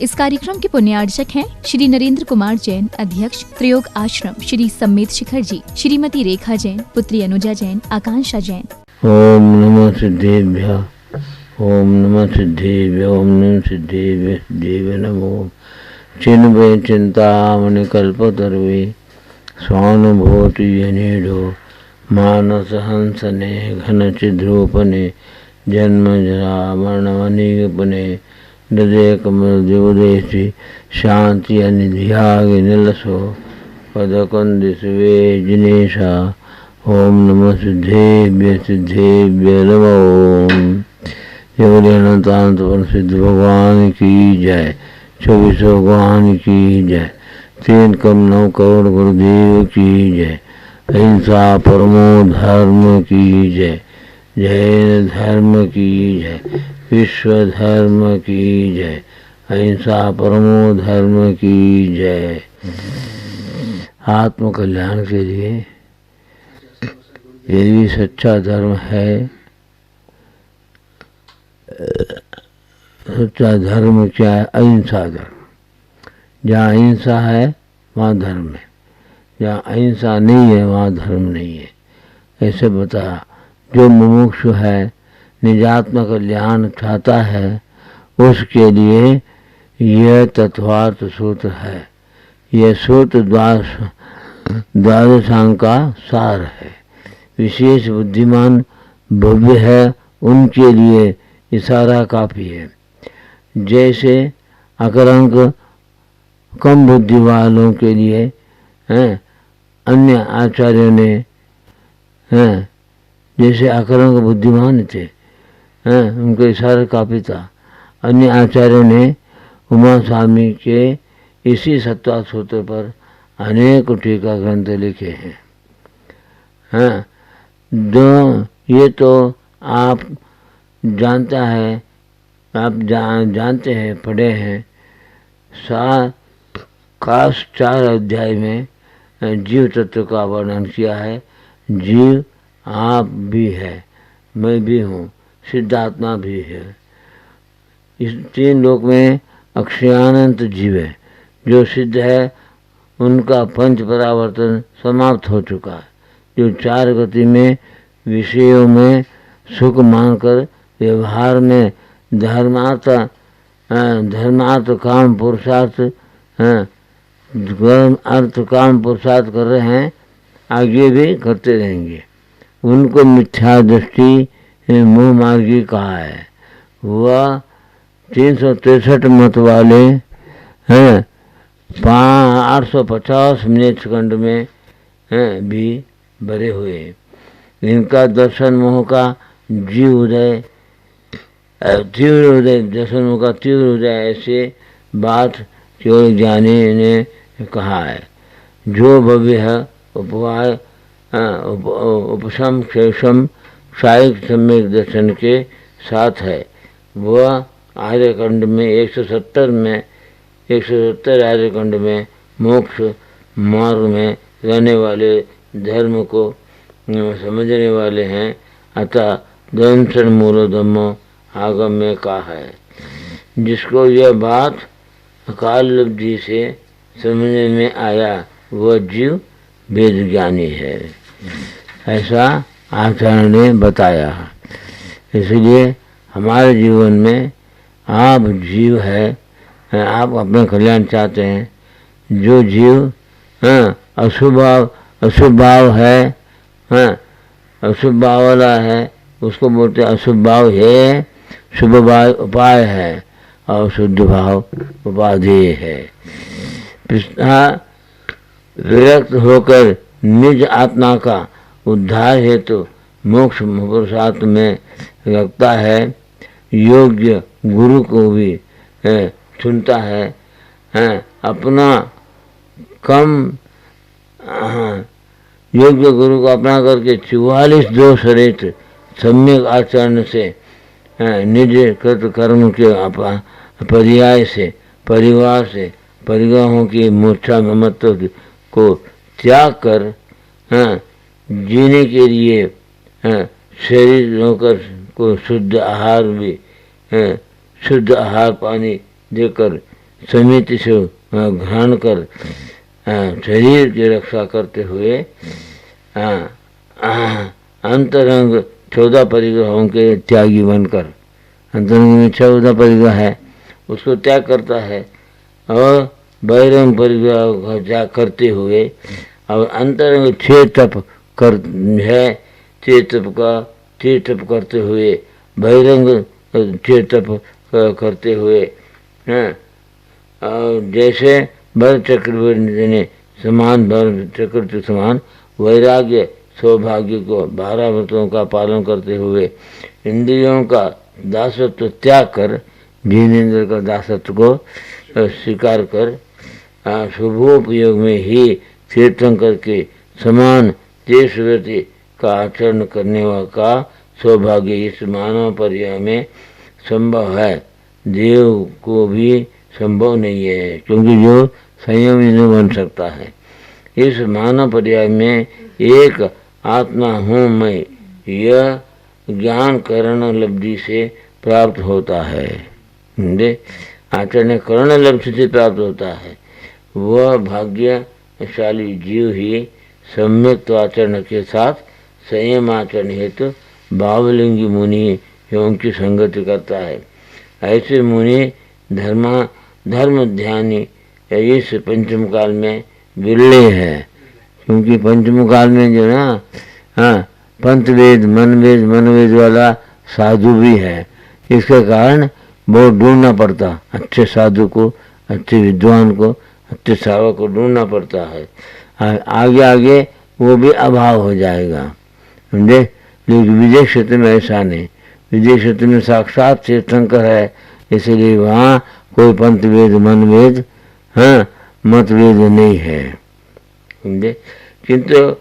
इस कार्यक्रम के पुण्यार्चक हैं श्री नरेंद्र कुमार जैन, अध्यक्ष प्रयोग आश्रम, श्री सम्मेत शिखर जी, श्रीमती रेखा जैन, पुत्री अनुजा जैन, आकांक्षा जैन। ओम नमः सिद्धेभ्यः, ओम नमः सिद्धेभ्यः, ओम नमः सिद्धेभ्यः, सिद्धेभ्यः नमो। चिन्वे चिंतामणि कल्पतरुवे स्वानुभूति जनेडो मानस हंसने घन चिद्रूपने जन्म जरा मरणवनिपने हृदय कमल दिवदेशी शांति अनिध्याग निलसो पदकुंदिसवे जिनेशा। ओम नमः सिद्धेभ्य सिद्धेभ्य नमो। योगेनांत सिद्ध भगवान की जय, 24 भगवान की जय, 3 करोड़ करोड़ गुरुदेव की जय, अहिंसा परमो धर्म की जय, जैन धर्म की जय, विश्व धर्म की जय, अहिंसा परमो धर्म की जय। आत्म कल्याण के लिए यदि सच्चा धर्म है, सच्चा धर्म क्या है? अहिंसा धर्म। जहाँ अहिंसा है वहाँ धर्म है, जहाँ अहिंसा नहीं है वहाँ धर्म नहीं है। ऐसे बताया। जो मुमुक्षु है, निजात्म कल्याण चाहता है, उसके लिए यह तत्वार्थ सूत्र है। यह सूत्र द्वादशांग का सार है। विशेष बुद्धिमान भव्य है, उनके लिए इशारा काफी है। जैसे अकरंक कम बुद्धि वालों के लिए अन्य आचार्यों ने जैसे अकरंक बुद्धिमान थे, उनको इशारा काफी था। अन्य आचार्यों ने उमा स्वामी के इसी सत्ता सूत्र पर अनेक टीका ग्रंथ लिखे हैं। ये तो आप जानता है, आप जानते हैं, पढ़े हैं। 4 अध्याय में जीव तत्व का वर्णन किया है। जीव आप भी है, मैं भी हूँ, सिद्धात्मा भी है। इस 3 लोक में अक्षयानंत जीव है। जो सिद्ध है उनका पंच परावर्तन समाप्त हो चुका है। जो 4 गति में विषयों में सुख मानकर व्यवहार में धर्मार्थ काम पुरुषार्थ अर्थ काम पुरुषार्थ कर रहे हैं, आगे भी करते रहेंगे। उनको मिथ्या दृष्टि मुँह मार्गी कहा है। वह 363 मत वाले हैं, 850 मिनट सेकंड में भी भरे हुए। इनका दर्शन मोह का जीव उदय, तीव्र उदय, दर्शन मोह का तीव्र उदय, ऐसे बात केवल ज्ञानी ने कहा है। जो भव्य है उपवाय उपशम क्षेषम क्षायिक सम्यक दर्शन के साथ है। वह आर्यखंड में 170 आर्यखंड में मोक्ष मार्ग में रहने वाले धर्म को समझने वाले हैं। अतः दंशन मूल धम्मो आगम में कहा है। जिसको यह बात काल लब्धि से समझने में आया, वह जीव वेद ज्ञानी है, ऐसा आचार्य ने बताया। इसलिए हमारे जीवन में आप जीव है, आप अपना कल्याण चाहते हैं। जो जीव अशुभ भाव है, अशुभ भाव वाला है, उसको बोलते अशुभ भाव है, शुभ भाव उपाय है, और शुद्ध भाव उपाधेय है। विरक्त होकर निज आत्मा का उद्धार हेतु मोक्ष पुरुषार्थ में रखता है। योग्य गुरु को भी चुनता है। अपना कम योग्य गुरु को अपना करके 44 दोष रहित सम्यक आचरण से निज कृत कर्म के पर्याय से परिवार से परिग्रहों की मूर्छा ममत्व को त्याग कर जीने के लिए शरीर होकर को शुद्ध आहार भी शुद्ध आहार पानी देकर समिति से ग्रहण कर शरीर की रक्षा करते हुए अंतरंग 14 परिग्रहों के त्यागी बनकर, अंतरंग में 14 परिग्रह है, उसको त्याग करता है और बहिरंग परिग्रह का त्याग करते हुए अब अंतरंग 6 तप कर है, 6 तप करते हुए बहिरंग 6 तप करते हुए जैसे भरत चक्रवर्ती ने समान भरत चक्रवर्ती समान वैराग्य सौभाग्य को 12 व्रतों का पालन करते हुए इंद्रियों का दासत्व त्याग कर जिनेन्द्र का दासत्व को स्वीकार कर शुभोपयोग में ही तीर्थंकर के समान देशव्रति का आचरण करने का सौभाग्य इस मानव पर्याय में संभव है, देव को भी संभव नहीं है, क्योंकि जो संयमी नहीं बन सकता है। इस मानव पर्याय में एक आत्मा हूँ मैं, यह ज्ञान करण लब्धि से प्राप्त होता है। आचरण करण लब्धि से प्राप्त होता है। वह भाग्यशाली जीव ही सम्यक आचरण के साथ संयम आचरण हेतु बावलिंगी मुनि एवं की संगति करता है। ऐसे मुनि धर्म ध्यानी इस पंचम काल में विरले है, क्योंकि पंचम काल में जो ना पंथ वेद मनवेद वाला साधु भी है। इसके कारण बहुत ढूंढना पड़ता, अच्छे साधु को, अच्छे विद्वान को, अच्छे सावक को ढूंढना पड़ता है। आगे आगे वो भी अभाव हो जाएगा, समझे। लेकिन विजय क्षेत्र में ऐसा नहीं, विजय क्षेत्र में साक्षात तीर्थंकर है, इसलिए वहाँ कोई पंथ वेद मनवेद मतवेद नहीं है, समझे। किंतु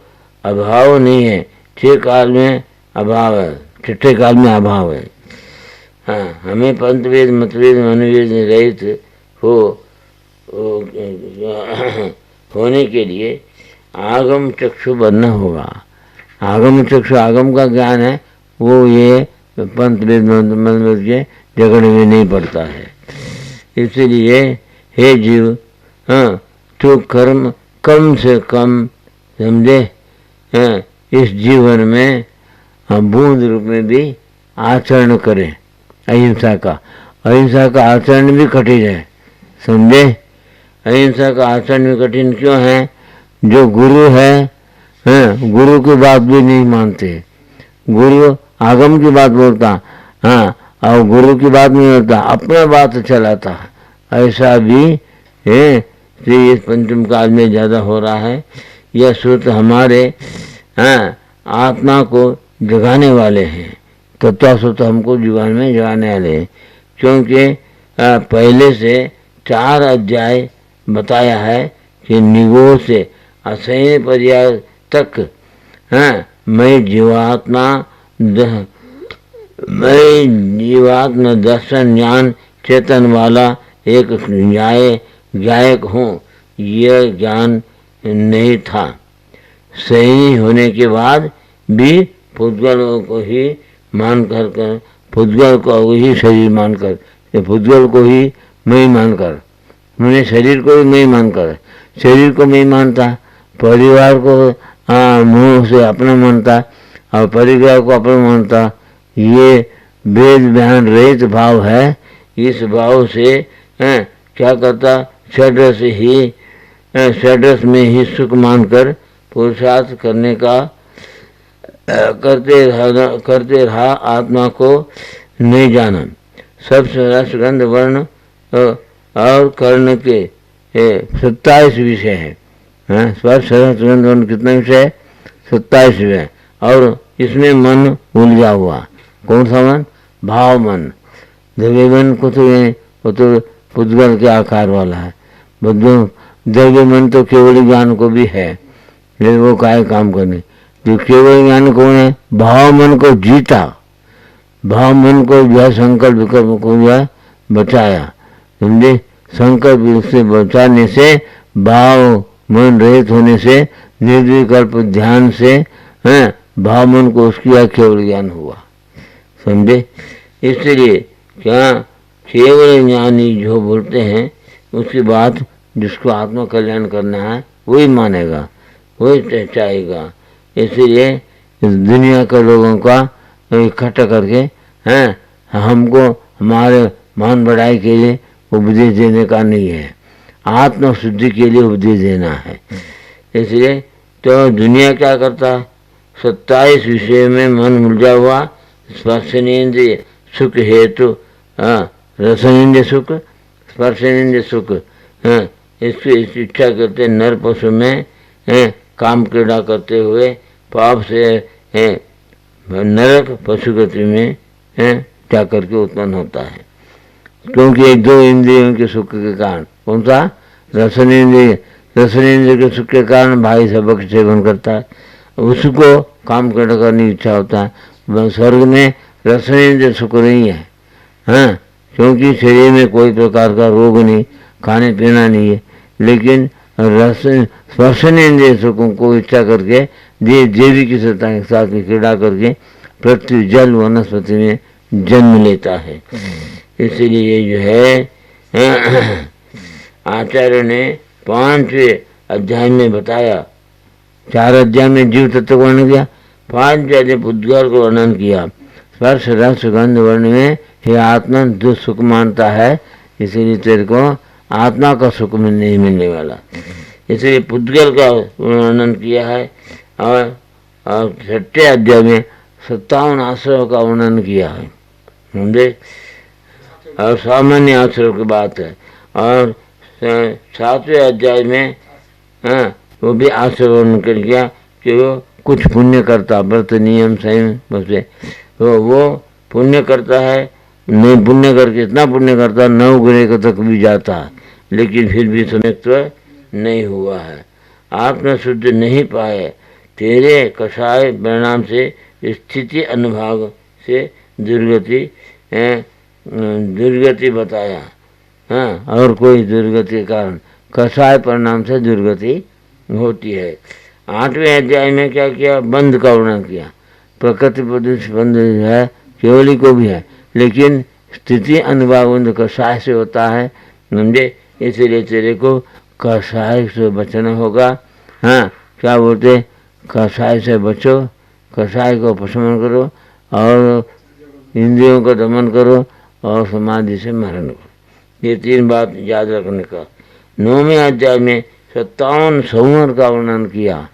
अभाव नहीं है, 6 काल में अभाव है, 6ठे काल में अभाव है। हमें पंथ वेद मतवेद मनवेद रहित होने के लिए आगम चक्षु बनना होगा। आगम चक्षु, आगम का ज्ञान है, वो ये पंथ वेद मनवेद के झगड़े में नहीं पड़ता है। इसलिए हे जीव, तू कर्म कम से कम समझे, इस जीवन में बूंद रूप में भी आचरण करें अहिंसा का आचरण भी कठिन है, समझे। अहिंसा का आचरण भी कठिन क्यों है? जो गुरु है गुरु की बात भी नहीं मानते, गुरु आगम की बात बोलता, और गुरु की बात नहीं होता, अपना बात चलाता, ऐसा भी है। इस पंचम काल में ज़्यादा हो रहा है। यह सूत्र हमारे आत्मा को जगाने वाले हैं, तत्वसूत्र हमको जीवन में जगाने वाले हैं, क्योंकि पहले से 4 अध्याय बताया है कि निगोह से असह्य पर्याय तक मैं जीवात्मा दर्शन ज्ञान चेतन वाला एक गायक हूँ, यह ज्ञान नहीं था। सही होने के बाद भी पुद्गल को ही मानकर, पुद्गल को ही शरीर मानकर, पुद्गल को ही मैं मानकर, मैंने शरीर को ही मैं मानकर, शरीर को मैं मानता, परिवार को मुँह से अपना मानता और परिवार को अपना मानता, ये भेद बयान रहित भाव है। इस भाव से क्या करता, षड्रस में ही सुख मानकर पुरुषार्थ करने का करते रहा, आत्मा को नहीं जाना। सब रसगंध वर्ण और कर्ण के 27 विषय है। स्पर्श रसगंध वर्ण कितने विषय है? 27 है। और इसमें मन उलझा हुआ, कौन सा मन? भाव मन। द्रव्य मन को तो वो तो पुद्गल के आकार वाला है, द्रव्य मन तो केवल ज्ञान को भी है, लेकिन वो काय काम करने। जो केवल ज्ञान कौन है? भाव मन को जीता, भाव मन को जो है संकल्प विकल्प को जो है बचाया, समझे। संकल्प से बचाने से, भाव मन रहित होने से, निर्विकल्प ध्यान से भाव मन को उसकी केवल ज्ञान हुआ, समझे। इसलिए क्या केवल ज्ञानी जो बोलते हैं उसकी बात जिसको आत्मा कल्याण करना है वही मानेगा, वही चाहेगा। इसलिए इस दुनिया के लोगों का इकट्ठा करके हैं हमको हमारे मान बढ़ाई के लिए उपदेश देने का नहीं है, आत्म शुद्धि के लिए उपदेश देना है। इसलिए तो दुनिया क्या करता है, 27 विषय में मन उलझा हुआ, स्पर्शनेन्द्रिय सुख हेतु, रसनेन्द्रिय सुख, स्पर्शनेन्द्रिय सुख, इसकी इच्छा करते नर पशु में काम क्रीड़ा करते हुए पाप से नरक पशु गति में जा करके उत्पन्न होता है। क्योंकि दो इंद्रियों के सुख के कारण, कौन सा, रसनेन्द्रिय, रसनेन्द्रिय के सुख के कारण भाई सबक सेवन करता है, उसको काम क्रीड़ा करने की इच्छा होता है। स्वर्ग में रसनेन्द्रिय सुख नहीं है, हाँ, क्योंकि शरीर में कोई प्रकार का रोग नहीं, खाने पीना नहीं है, लेकिन रस स्पर्शनेन्द्रिय सुखों को इच्छा करके देवी की सत्ता के साथ क्रीड़ा करके पृथ्वी जल वनस्पति में जन्म लेता है। इसलिए जो है आचार्य ने 5वें अध्याय में बताया, 4 अध्याय में जीव तत्व को वर्णन किया, 5वें अध्याय पुद्गल को वर्णन किया। स्पर्श रस गंध वर्ण में हे आत्मा जो सुख मानता है, इसलिए तेरे को आत्मा का सुख में नहीं मिलने वाला, इसलिए पुद्गल का वर्णन किया है। और 6ठे अध्याय में 57 आश्रयों का वर्णन किया है, समझे, और सामान्य आश्रय की बात है। और 7वें अध्याय में वो भी आश्रय वर्णन कर किया कि वो कुछ पुण्य करता, व्रत नियम संयम बसे, तो वो पुण्य करता है, नहीं पुण्य करके इतना पुण्य करता 9 ग्रह तक भी जाता है, लेकिन फिर भी सम्यक्त्व नहीं हुआ है, आत्म शुद्ध नहीं पाए। तेरे कषाय परिणाम से स्थिति अनुभाग से दुर्गति बताया, हाँ, और कोई दुर्गति के कारण कषाय परिणाम से दुर्गति होती है। 8वें अध्याय में क्या किया, बंध का वर्णन किया। प्रकृति प्रदेश बंध है, केवली को भी है, लेकिन स्थिति अनुभाव कषाय से होता है, समझे, इसलिए तेरे को कषाय से बचना होगा। हाँ, क्या बोलते, कषाय से बचो, कषाय को उपशमन करो और इंद्रियों को दमन करो और समाधि से मरण करो। ये 3 बात याद रखने का। 9वें अध्याय में 57 संवर का वर्णन किया,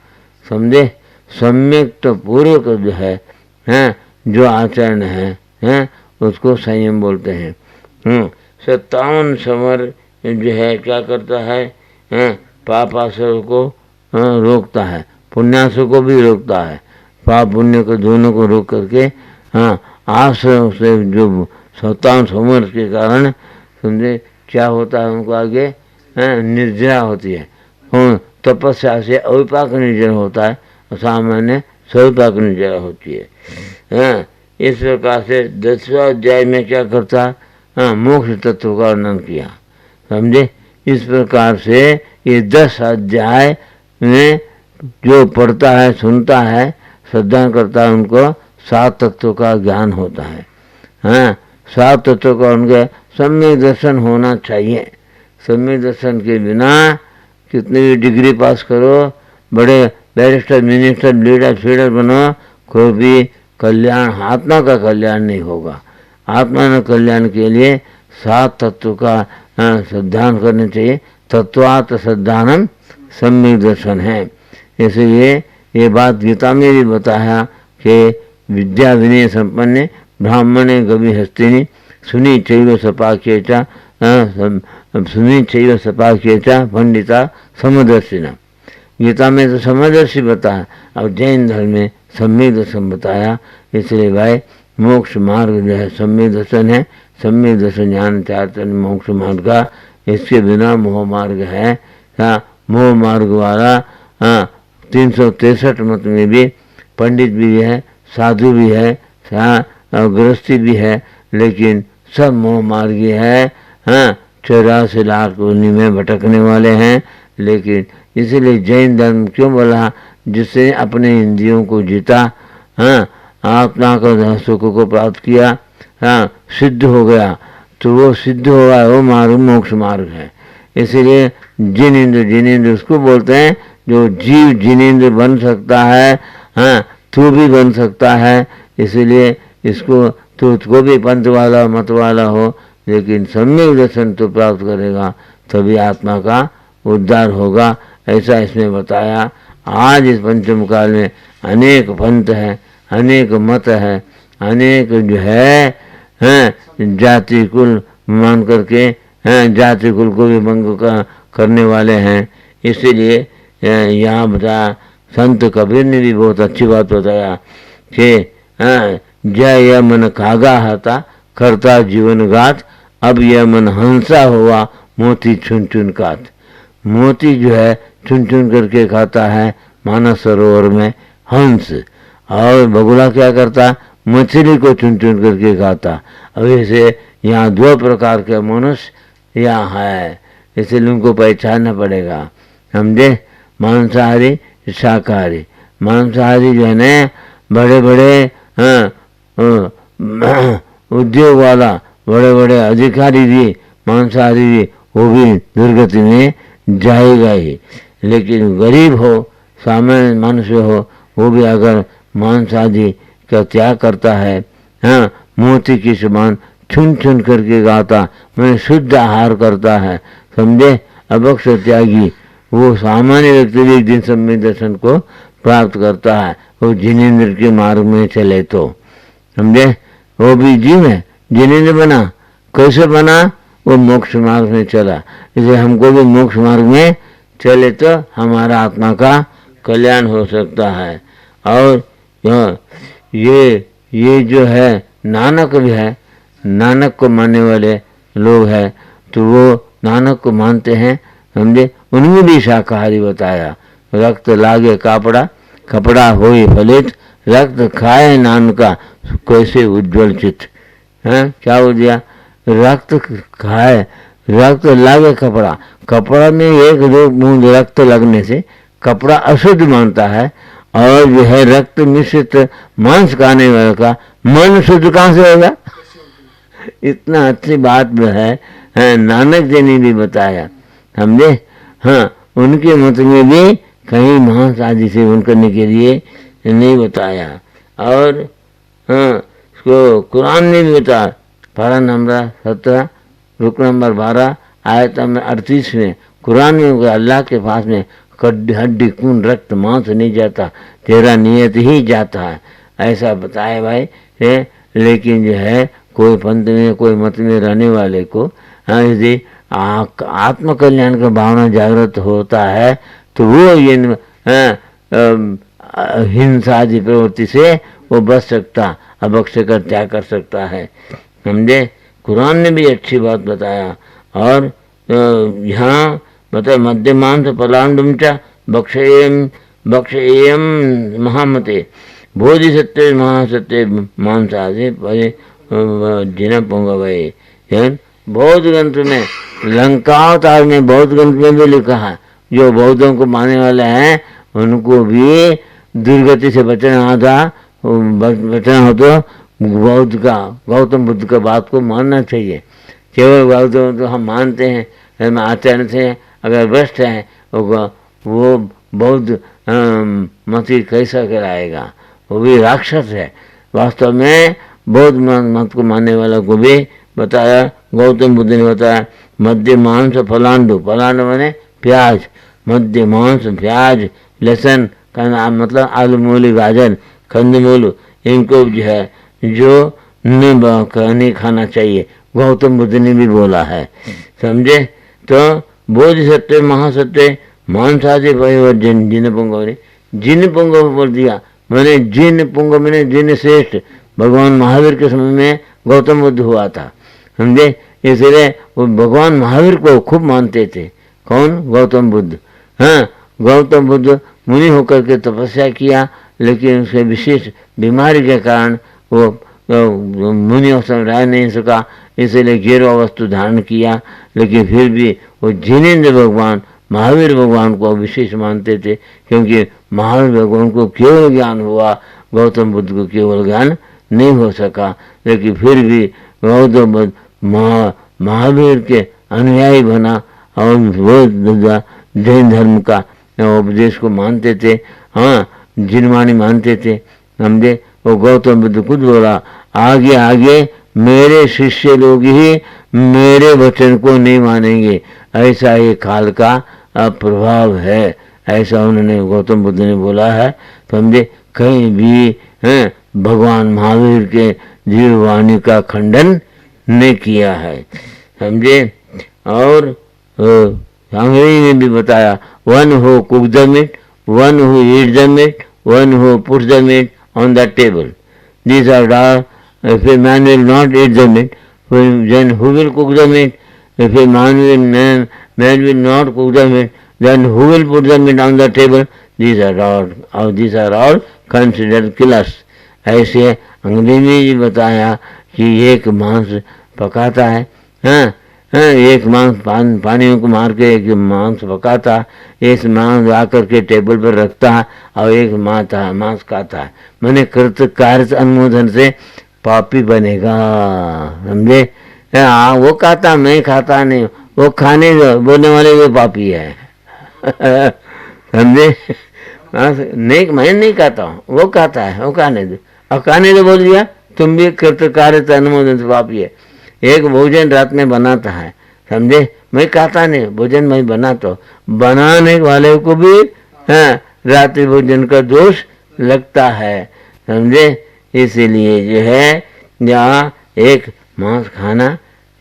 समझे, सम्यक तो पूर्वक जो है, जो आचरण है, उसको संयम बोलते हैं। 57 संवर जो है क्या करता है, पाप आश्रय को रोकता है, पुण्याश्रय को भी रोकता है, पाप पुण्य को दोनों को रोक करके आश्रय से जो 57 संवर के कारण, समझे, क्या होता है उनको आगे निर्जरा होती है, तपस्या से अविपाक निर्जरा होता है, सामान्य सविपाक निर्जरा होती है। इस प्रकार से 10वें अध्याय में क्या करता है, मोक्ष तत्व का वर्णन किया, समझे। इस प्रकार से ये 10 अध्याय में जो पढ़ता है, सुनता है, श्रद्धा करता है, उनको 7 तत्वों का ज्ञान होता है। 7 तत्वों का उनके सम्यक दर्शन होना चाहिए। सम्यक दर्शन के बिना कितनी भी डिग्री पास करो, बड़े बैरिस्टर मिनिस्टर लीडर फीडर बनो, कोई भी कल्याण, आत्मा का कल्याण नहीं होगा। आत्मा न कल्याण के लिए 7 तत्व का श्रद्धान करने चाहिए। तत्वात् श्रद्धानम सम्यक दर्शन है। इसलिए ये बात गीता में भी बताया कि विद्या विनय संपन्ने ब्राह्मणे गवि हस्तिनी सुनी चैव सपाख्येचा पंडिता समदर्शिना। गीता में तो समदर्शी बताया, और जैन धर्म में सम्यक दर्शन बताया। इसलिए भाई मोक्ष मार्ग जो है सम्यक दर्शन है। सम्यक दर्शन ज्ञान चार मोक्ष मार्ग का, इसके बिना मोह मार्ग है। मोह मार्ग वाला 363 मत में भी पंडित भी है, साधु भी है, गृहस्थी भी है, लेकिन सब मोह मार्गी है। 84 लाख उन्हीं में भटकने वाले हैं। लेकिन इसीलिए जैन धर्म क्यों बोला, जिसने अपने इंद्रियों को जीता, आत्मा का सुख को प्राप्त किया, सिद्ध हो गया, तो वो सिद्ध हो गया, वो मार्ग मोक्ष मार्ग है। इसलिए जिनेंद्र उसको बोलते हैं जो जीव जिनेंद्र बन सकता है। हाँ, तू भी बन सकता है। इसलिए इसको तुझको भी पंथ वाला मत वाला हो, लेकिन सम्यक दर्शन तो प्राप्त करेगा, तभी आत्मा का उद्धार होगा। ऐसा इसमें बताया। आज इस पंचम काल में अनेक पंथ है, अनेक मत है, अनेक जो है जाति कुल मान करके जाति कुल को भी भंग करने वाले हैं। इसीलिए यहाँ बताया, संत कबीर ने भी बहुत अच्छी बात बताया कि जय यह मन कागा हता करता जीवन गात, अब यह मन हंसा हुआ मोती चुन चुन कात। मोती जो है चुन चुन करके खाता है मानस सरोवर में हंस, और बगुला क्या करता, मछली को चुन चुन करके खाता। अब ऐसे यहाँ दो प्रकार के मनुष्य यहाँ है, इसलिए उनको पहचानना पड़ेगा, समझे। मांसाहारी शाकाहारी। मांसाहारी जो है ना बड़े बड़े उद्योग वाला, बड़े बड़े अधिकारी भी मांसाहारी भी, वो भी दुर्गति में जाएगा ही। लेकिन गरीब हो, सामान्य मनुष्य हो, वो भी अगर मांसाहारी का त्याग करता है, मोती की समान चुन चुन करके गाता, मैंने शुद्ध आहार करता है, समझे। अभक्ष त्यागी वो सामान्य व्यक्ति भी एक दिन सम्यक दर्शन को प्राप्त करता है, वो जिनेंद्र के मार्ग में चले तो, समझे। वो भी जीव है, जिनेंद्र बना, कैसे बना, वो मोक्ष मार्ग में चला। इसलिए हमको भी मोक्ष मार्ग में चले तो हमारा आत्मा का कल्याण हो सकता है। और ये जो है नानक भी है, नानक को मानने वाले लोग हैं, तो वो नानक को मानते हैं, समझे। उनमें भी शाकाहारी बताया, रक्त लागे कपड़ा, कपड़ा होए फलित, रक्त खाए नानका कैसे उज्ज्वल चित। क्या हो गया, रक्त खाए, रक्त लागे कपड़ा, कपड़ा में एक दो बूंद रक्त लगने से कपड़ा अशुद्ध मानता है, और जो है रक्त मिश्रित मांस खाने वाले का मन शुद्ध कहाँ से होगा। इतना अच्छी बात है, नानक जी ने भी बताया, समझे। हाँ, उनके मत में भी कहीं मांस आदि सेवन करने के लिए नहीं बताया। और इसको कुरान ने भी बताया, पारा नंबर 17 रुक नंबर 12 आयत नंबर 38 में कुरान में अल्लाह के पास में हड्डी खून रक्त मांस नहीं जाता, तेरा नियत ही जाता है, ऐसा बताया भाई है। लेकिन जो है कोई पंथ में कोई मत में रहने वाले को यदि आत्म कल्याण का भावना जागृत होता है तो वो ये हिंसा आदि प्रवृत्ति से वो बच सकता, अभक्ष का त्याग कर सकता है, समझे। कुरान ने भी अच्छी बात बताया। और यहाँ मतलब मध्य मांस पलांडुम च बक्षेयम महामते बोधिसत्व महासत्व मांसादि जिन पुंगवे। बौद्ध ग्रंथ में, लंकावतार में बौद्ध ग्रंथ में भी लिखा है, जो बौद्धों को मानने वाले हैं उनको भी दुर्गति से बचना हो तो बौद्ध का, गौतम बुद्ध का बात को मानना चाहिए। केवल बौद्ध तो हम मानते हैं, हम आचरण से अगर भ्रष्ट हैं वो बौद्ध मती कैसा कहलाएगा, वो भी राक्षस है। वास्तव में बौद्ध मत को मानने वाला को भी बताया, गौतम बुद्ध ने बताया, मध्य मांस फलांडु, फलांडु माने प्याज, मध्य मांस प्याज लहसुन का नाम मतलब आलू मूली गाजर कंदमूल, इनको जो है जो नहीं खाना चाहिए, गौतम बुद्ध ने भी बोला है, समझे। तो बोधिसत्व महासत्व मांसादि परिवर्जन जिन पुंग, जिन पुंग बोल दिया, मैंने जिन पुंग मैंने जिन श्रेष्ठ भगवान महावीर के समय में गौतम बुद्ध हुआ था, समझे। इसलिए वो भगवान महावीर को खूब मानते थे। कौन? गौतम बुद्ध। हाँ, गौतम बुद्ध मुनि होकर के तपस्या किया, लेकिन उसके विशेष बीमारी के कारण वो मुनियों से रह नहीं सका, इसलिए गिरवा वस्तु धारण किया। लेकिन फिर भी वो जिनेंद्र भगवान महावीर भगवान को विशेष मानते थे, क्योंकि महावीर भगवान को केवल ज्ञान हुआ, गौतम बुद्ध को केवल ज्ञान नहीं हो सका। लेकिन फिर भी गौतम बुद्ध महावीर के अनुयायी बना और वो जैन धर्म का उपदेश को मानते थे, हाँ जिनवाणी मानते थे, समझे। वो गौतम बुद्ध खुद बोला, आगे आगे मेरे शिष्य लोग ही मेरे वचन को नहीं मानेंगे, ऐसा ये काल का प्रभाव है, ऐसा उन्होंने गौतम बुद्ध ने बोला है, समझे। कहीं भी हैं भगवान महावीर के जीववाणी का खंडन नहीं किया है, समझे। और अंग्रेजी में भी बताया, one who cook the meat, one who eat the meat, one who puts the meat on the table. These are all. If a man will not eat the meat, then who will cook the meat? If a man will not cook the meat, then who will put the meat on the table? These are all considered killers. ऐसे अंग्रेजी में बताया कि एक मांस पकाता है, हाँ एक मांस पानियों को मार के एक मांस पकाता, एक मांस आकर के टेबल पर रखता है और एक मांस खाता है। मैंने कृत कार्य अनुमोदन से पापी बनेगा, समझे। वो खाता, मैं खाता नहीं, वो खाने बोलने वाले वो पापी है समझे। नहीं, मैं नहीं खाता हूँ, वो खाता है, वो खाने दो, और खाने दो बोल दिया, तुम भी कृत कार्य अनुमोदन से पापी है। एक भोजन रात में बनाता है, समझे, मैं खाता नहीं, भोजन मैं बनाता हूँ, बनाने वाले को भी रात्रि भोजन का दोष लगता है, समझे। इसीलिए जो है यहाँ एक मांस खाना,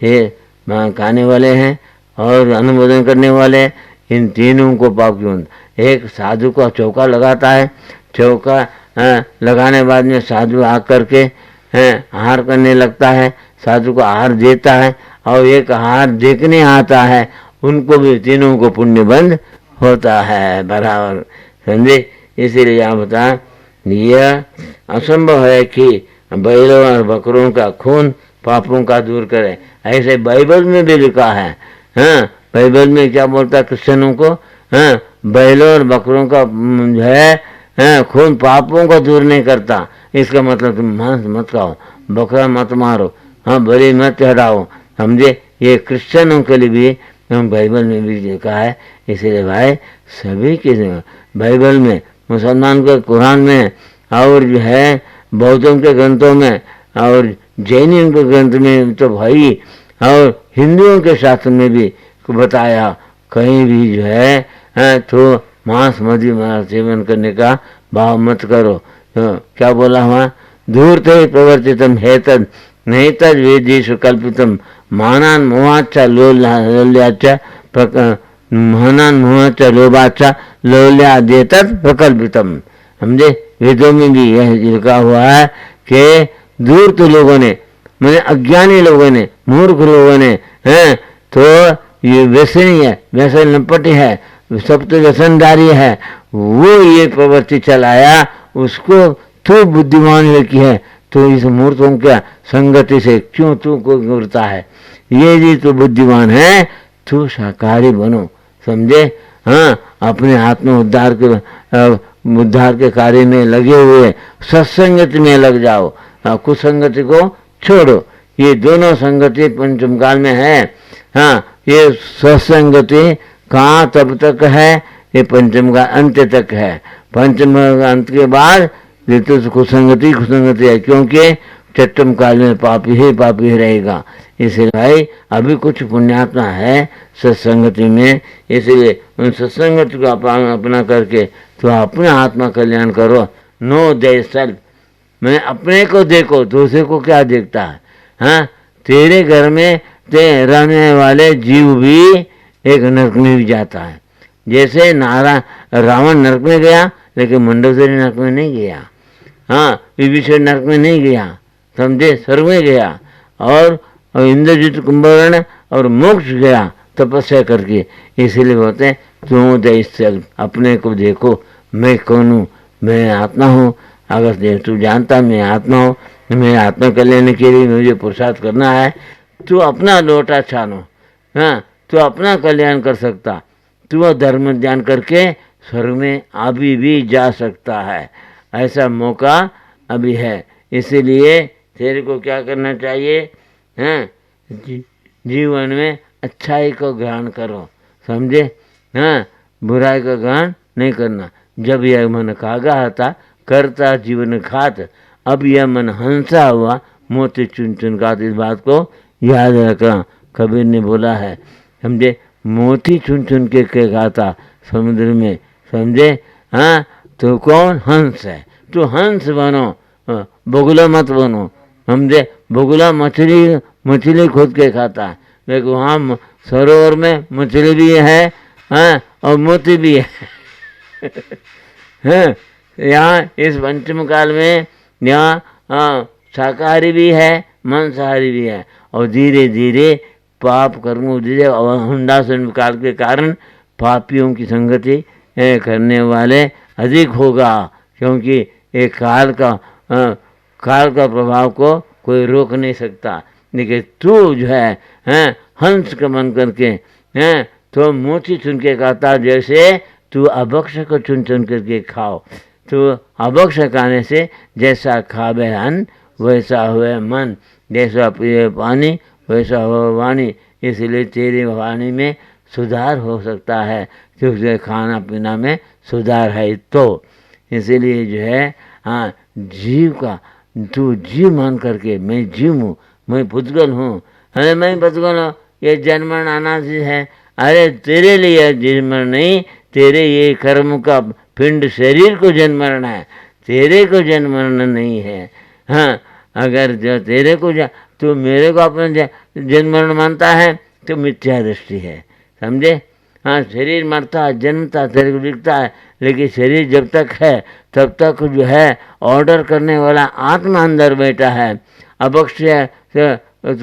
ये खाने वाले हैं और अनुमोदन करने वाले, इन तीनों को पाप क्यों। एक साधु को चौका लगाता है, चौका लगाने बाद में साधु आकर के आहार करने लगता है, साधु को आहार देता है, और एक आहार देखने आता है, उनको भी तीनों को पुण्य बंद होता है बराबर, समझे। इसीलिए यहाँ बता, यह असंभव है कि बैलों और बकरों का खून पापों का दूर करे। ऐसे बाइबल में भी लिखा है, हाँ बाइबल में क्या बोलता है क्रिश्चियनों को, हाँ बैलों और बकरों का जो है खून पापों को दूर नहीं करता। इसका मतलब तुम मांस मत खाओ, बकरा मत मारो, हाँ बलि मत चढ़ाओ, समझे। ये क्रिश्चियनों के लिए भी बाइबल में भी लिखा है। इसीलिए भाई सभी के बाइबल में, मुसलमान के कुरान में, और जो है बौद्धों के ग्रंथों में, और जैनियों के ग्रंथ में तो भाई, और हिंदुओं के शास्त्र में भी बताया, कहीं भी जो है तो मांस मदि सेवन करने का भाव मत करो। तो क्या बोला हुआ, धूर्ते प्रवर्तितम हेतद नहीं तद वेदेषु कल्पितम मानान मोहाच्चा लोल्याच्चा मानान मोहाच्चा लोभाच्चा लोल्यादेतद प्रकल्पितम, समझे। वेदों में भी यह लिखा हुआ है कि धूर्त लोगों ने, मैंने अज्ञानी लोगों ने, मूर्ख लोगों ने हैं तो ये व्यसनी है, व्यसन लपटी है, सब तो व्यसनदारी है, वो ये प्रवृत्ति चलाया, उसको तू बुद्धिमान लड़की है, तो इस मूर्खों क्या संगति से क्यों तू को गिरता है। ये जी तू बुद्धिमान है, तू शाकाहारी बनो, समझे। हाँ अपने आत्म उद्धार के कार्य में लगे हुए सत्संगति में लग जाओ, कुसंगति को छोड़ो। ये दोनों संगति पंचम काल में है। हाँ ये सत्संगति कहाँ तब तक है, ये पंचम का अंत तक है। पंचम का अंत के बाद तो कुसंगति है, क्योंकि चट्टम काल में पापी ही रहेगा। इसलिए भाई अभी कुछ पुण्यात्मा है सत्संगति में, इसलिए उन सत्संगति को अपना करके तो अपने आत्मा कल्याण करो। नो दे सेल्फ, मैं अपने को देखो, दूसरे को क्या देखता है। हाँ तेरे घर में रहने वाले जीव भी एक नरक में भी जाता है। जैसे रावण नरक में गया, लेकिन मंडोदरी नरक में नहीं गया, हाँ विभीषण नरक में नहीं गया, समझे, स्वर्ग में गया। और इंद्रजित कुंभकर्ण और मोक्ष गया तपस्या करके। इसीलिए बोलते हैं तू दैस्य, अपने को देखो, मैं कौन हूँ, मैं आत्मा हूँ। अगर तू जानता मैं आत्मा हूँ, मैं आत्मा कल्याण के लिए मुझे पुरुषार्थ करना है, तू अपना लोटा छानो, हाँ तू अपना कल्याण कर सकता, तू धर्म ध्यान करके स्वर्ग में अभी भी जा सकता है। ऐसा मौका अभी है। इसीलिए तेरे को क्या करना चाहिए, हाँ जीवन में अच्छाई को ग्रहण करो, समझे। हाँ, बुराई का गान नहीं करना। जब यह मन कागा था करता जीवन घात, अब यह मन हंसा हुआ मोती चुन चुन घात। इस बात को याद रखना, कबीर ने बोला है, समझे। मोती चुन चुन के खाता समुद्र में, समझे। हाँ, तो कौन? हंस है। तो हंस बनो, बगुला मत बनो, समझे। बगुला मछली खोद के खाता है, लेकिन वहाँ सरोवर में मछली भी है, हाँ, और मोती भी है। हाँ, यहाँ इस पंचम काल में यहाँ शाकाहारी भी है, मांसाहारी भी है। और धीरे धीरे पाप कर्म धीरे हुंडासन काल के कारण पापियों की संगति करने वाले अधिक होगा, क्योंकि एक काल का प्रभाव को कोई रोक नहीं सकता। लेकिन तू जो है हंस का मन करके तो मोती चुन के खाता, जैसे तू अभक्ष को चुन चुन करके खाओ। तो अभक्ष खाने से जैसा खावे अन्न वैसा हुए मन, जैसा पिए पानी वैसा हो वाणी। इसलिए तेरी वाणी में सुधार हो सकता है, क्योंकि खाना पीना में सुधार है। तो इसीलिए जो है हाँ, जीव का तू जीव मान करके मैं जीव हूँ, मैं पुद्गल हूँ, अरे मैं पुद्गल हूँ, ये जन्मन अनादि है। अरे तेरे लिए जन्मन नहीं, तेरे ये कर्म का पिंड शरीर को जन्मरण है, तेरे को जन्मरण नहीं है। हाँ, अगर जो तेरे को तू मेरे को अपना जन्मरण मानता है तो मिथ्या दृष्टि है, समझे। हाँ, शरीर मरता है, जन्मता तेरे को दिखता है, लेकिन शरीर जब तक है तब तक जो है ऑर्डर करने वाला आत्मा अंदर बैठा है। अभक्ष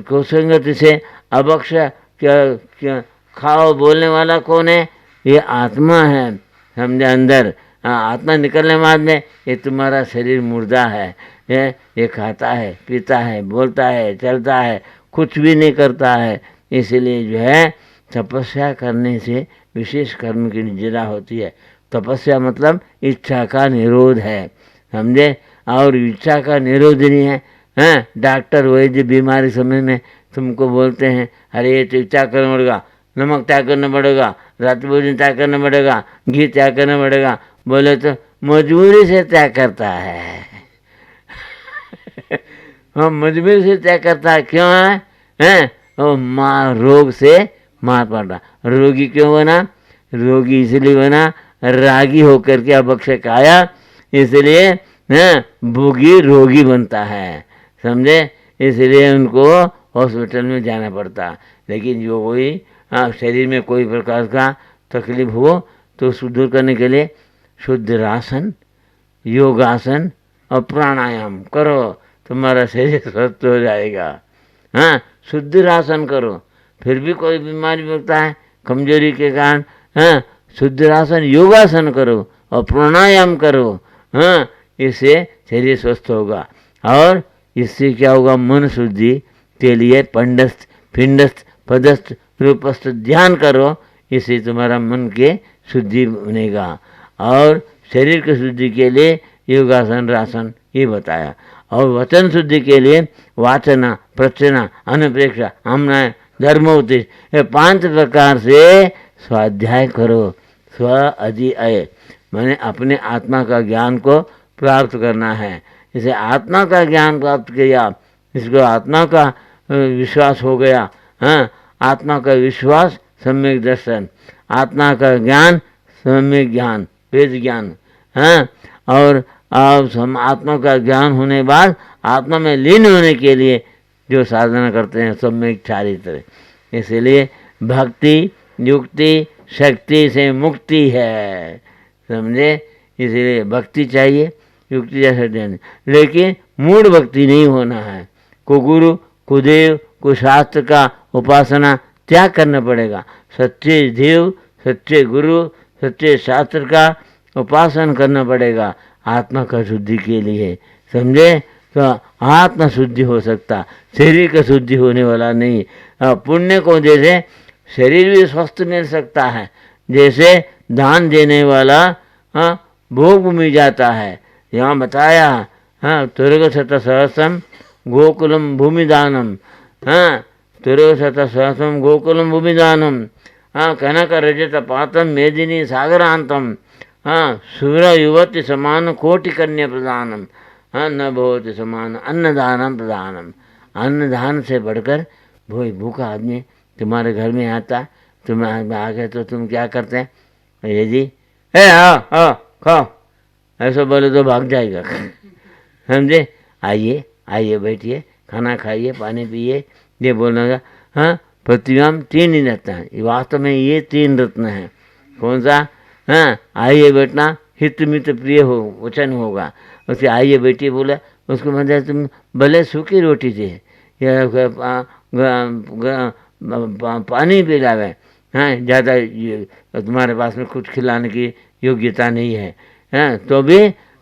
कुसंगति से अभक्ष क्या खाओ बोलने वाला कौन है? ये आत्मा है, समझे। अंदर आत्मा निकलने बाद में ये तुम्हारा शरीर मुर्दा है, ये खाता है, पीता है, बोलता है, चलता है, कुछ भी नहीं करता है। इसलिए जो है तपस्या करने से विशेष कर्म की निजरा होती है। तपस्या मतलब इच्छा का निरोध है, समझे। और इच्छा का निरोध नहीं है। डॉक्टर वैद्य बीमारी समय में तुमको बोलते हैं, अरे ये तो क्या करना पड़ेगा, नमक त्याग करना पड़ेगा, रात भोजन त्याग करना पड़ेगा, घी त्याग करना पड़ेगा। बोले तो मजबूरी से त्याग करता है। हाँ, मजबूरी से त्याग करता है। क्यों है? वो रोग से मार पड़ा। रोगी क्यों बना? रोगी इसलिए बना रागी होकर के अभक्ष खाया, इसलिए भोगी रोगी बनता है, समझे। इसलिए उनको हॉस्पिटल में जाना पड़ता। लेकिन जो कोई शरीर में कोई प्रकार का तकलीफ हो तो उसको दूर करने के लिए शुद्ध रासन, योगासन और प्राणायाम करो, तुम्हारा शरीर स्वस्थ हो जाएगा। हाँ, शुद्ध रासन करो, फिर भी कोई बीमारी होता है कमजोरी के कारण, हाँ, शुद्ध रासन योगासन करो और प्राणायाम करो। हाँ, इससे शरीर स्वस्थ होगा। और इससे क्या होगा? मन शुद्धि के लिए पंडस्थ पिंडस्थ पदस्थ रूपस्थ ध्यान करो, इससे तुम्हारा मन के शुद्धि बनेगा। और शरीर की शुद्धि के लिए योगासन रासन ये बताया। और वचन शुद्धि के लिए वाचना प्रचना अनुप्रेक्षा हमना धर्मोपदेश, ये 5 प्रकार से स्वाध्याय करो। स्व अध्यय मैंने अपने आत्मा का ज्ञान को प्राप्त करना है। इसे आत्मा का ज्ञान प्राप्त किया, इसको आत्मा का विश्वास हो गया। हाँ, आत्मा का विश्वास सम्यक दर्शन, आत्मा का ज्ञान सम्यक ज्ञान वेद ज्ञान। हाँ, और आत्मा का ज्ञान होने बाद आत्मा में लीन होने के लिए जो साधना करते हैं सम्यक चारित्र। इसलिए भक्ति युक्ति शक्ति से मुक्ति है, समझे। इसलिए भक्ति चाहिए, युक्ति जैसे देने, लेकिन मूढ़ भक्ति नहीं होना है। को गुरु को देव को शास्त्र का उपासना त्याग करना पड़ेगा। सच्चे देव सच्चे गुरु सच्चे शास्त्र का उपासना करना पड़ेगा आत्मा का शुद्धि के लिए, समझे। तो आत्मा शुद्धि हो सकता, शरीर का शुद्धि होने वाला नहीं। पुण्य को जैसे शरीर भी स्वस्थ मिल सकता है, जैसे दान देने वाला भोग भूमि जाता है। यहाँ बताया तुर्ग शत सहस्रम गोकुलम भूमि दानम, तुर्ग शत सहस्रम गोकुलम भूमि दानम। हाँ कनक रजत पातम मेदिनी सागरांतम, हाँ सुर युवती समान कोटि कन्या प्रदानम, हाँ न भवति समान अन्नदानम प्रदानम। अन्नदान से बढ़कर वही भूखा आदमी तुम्हारे घर में आता, तुम आ गए तो तुम क्या करते हैं, ये जी आओ खाओ, ऐसा बोले तो भाग जाएगा। समझे, आइए आइए बैठिए, खाना खाइए, पानी पिए, ये बोलना का। हाँ पृथ्वी में 3 ही रत्न है, वास्तव में ये 3 रत्न है। कौन सा? हाँ आइए बैठना, हित मित प्रिय हो वचन होगा। उसे आइए बैठिए बोला, उसको मतलब तुम भले सूखी रोटी दे या पानी पिलावे, हाँ ज़्यादा तुम्हारे पास में कुछ खिलाने की योग्यता नहीं है, हाँ तो भी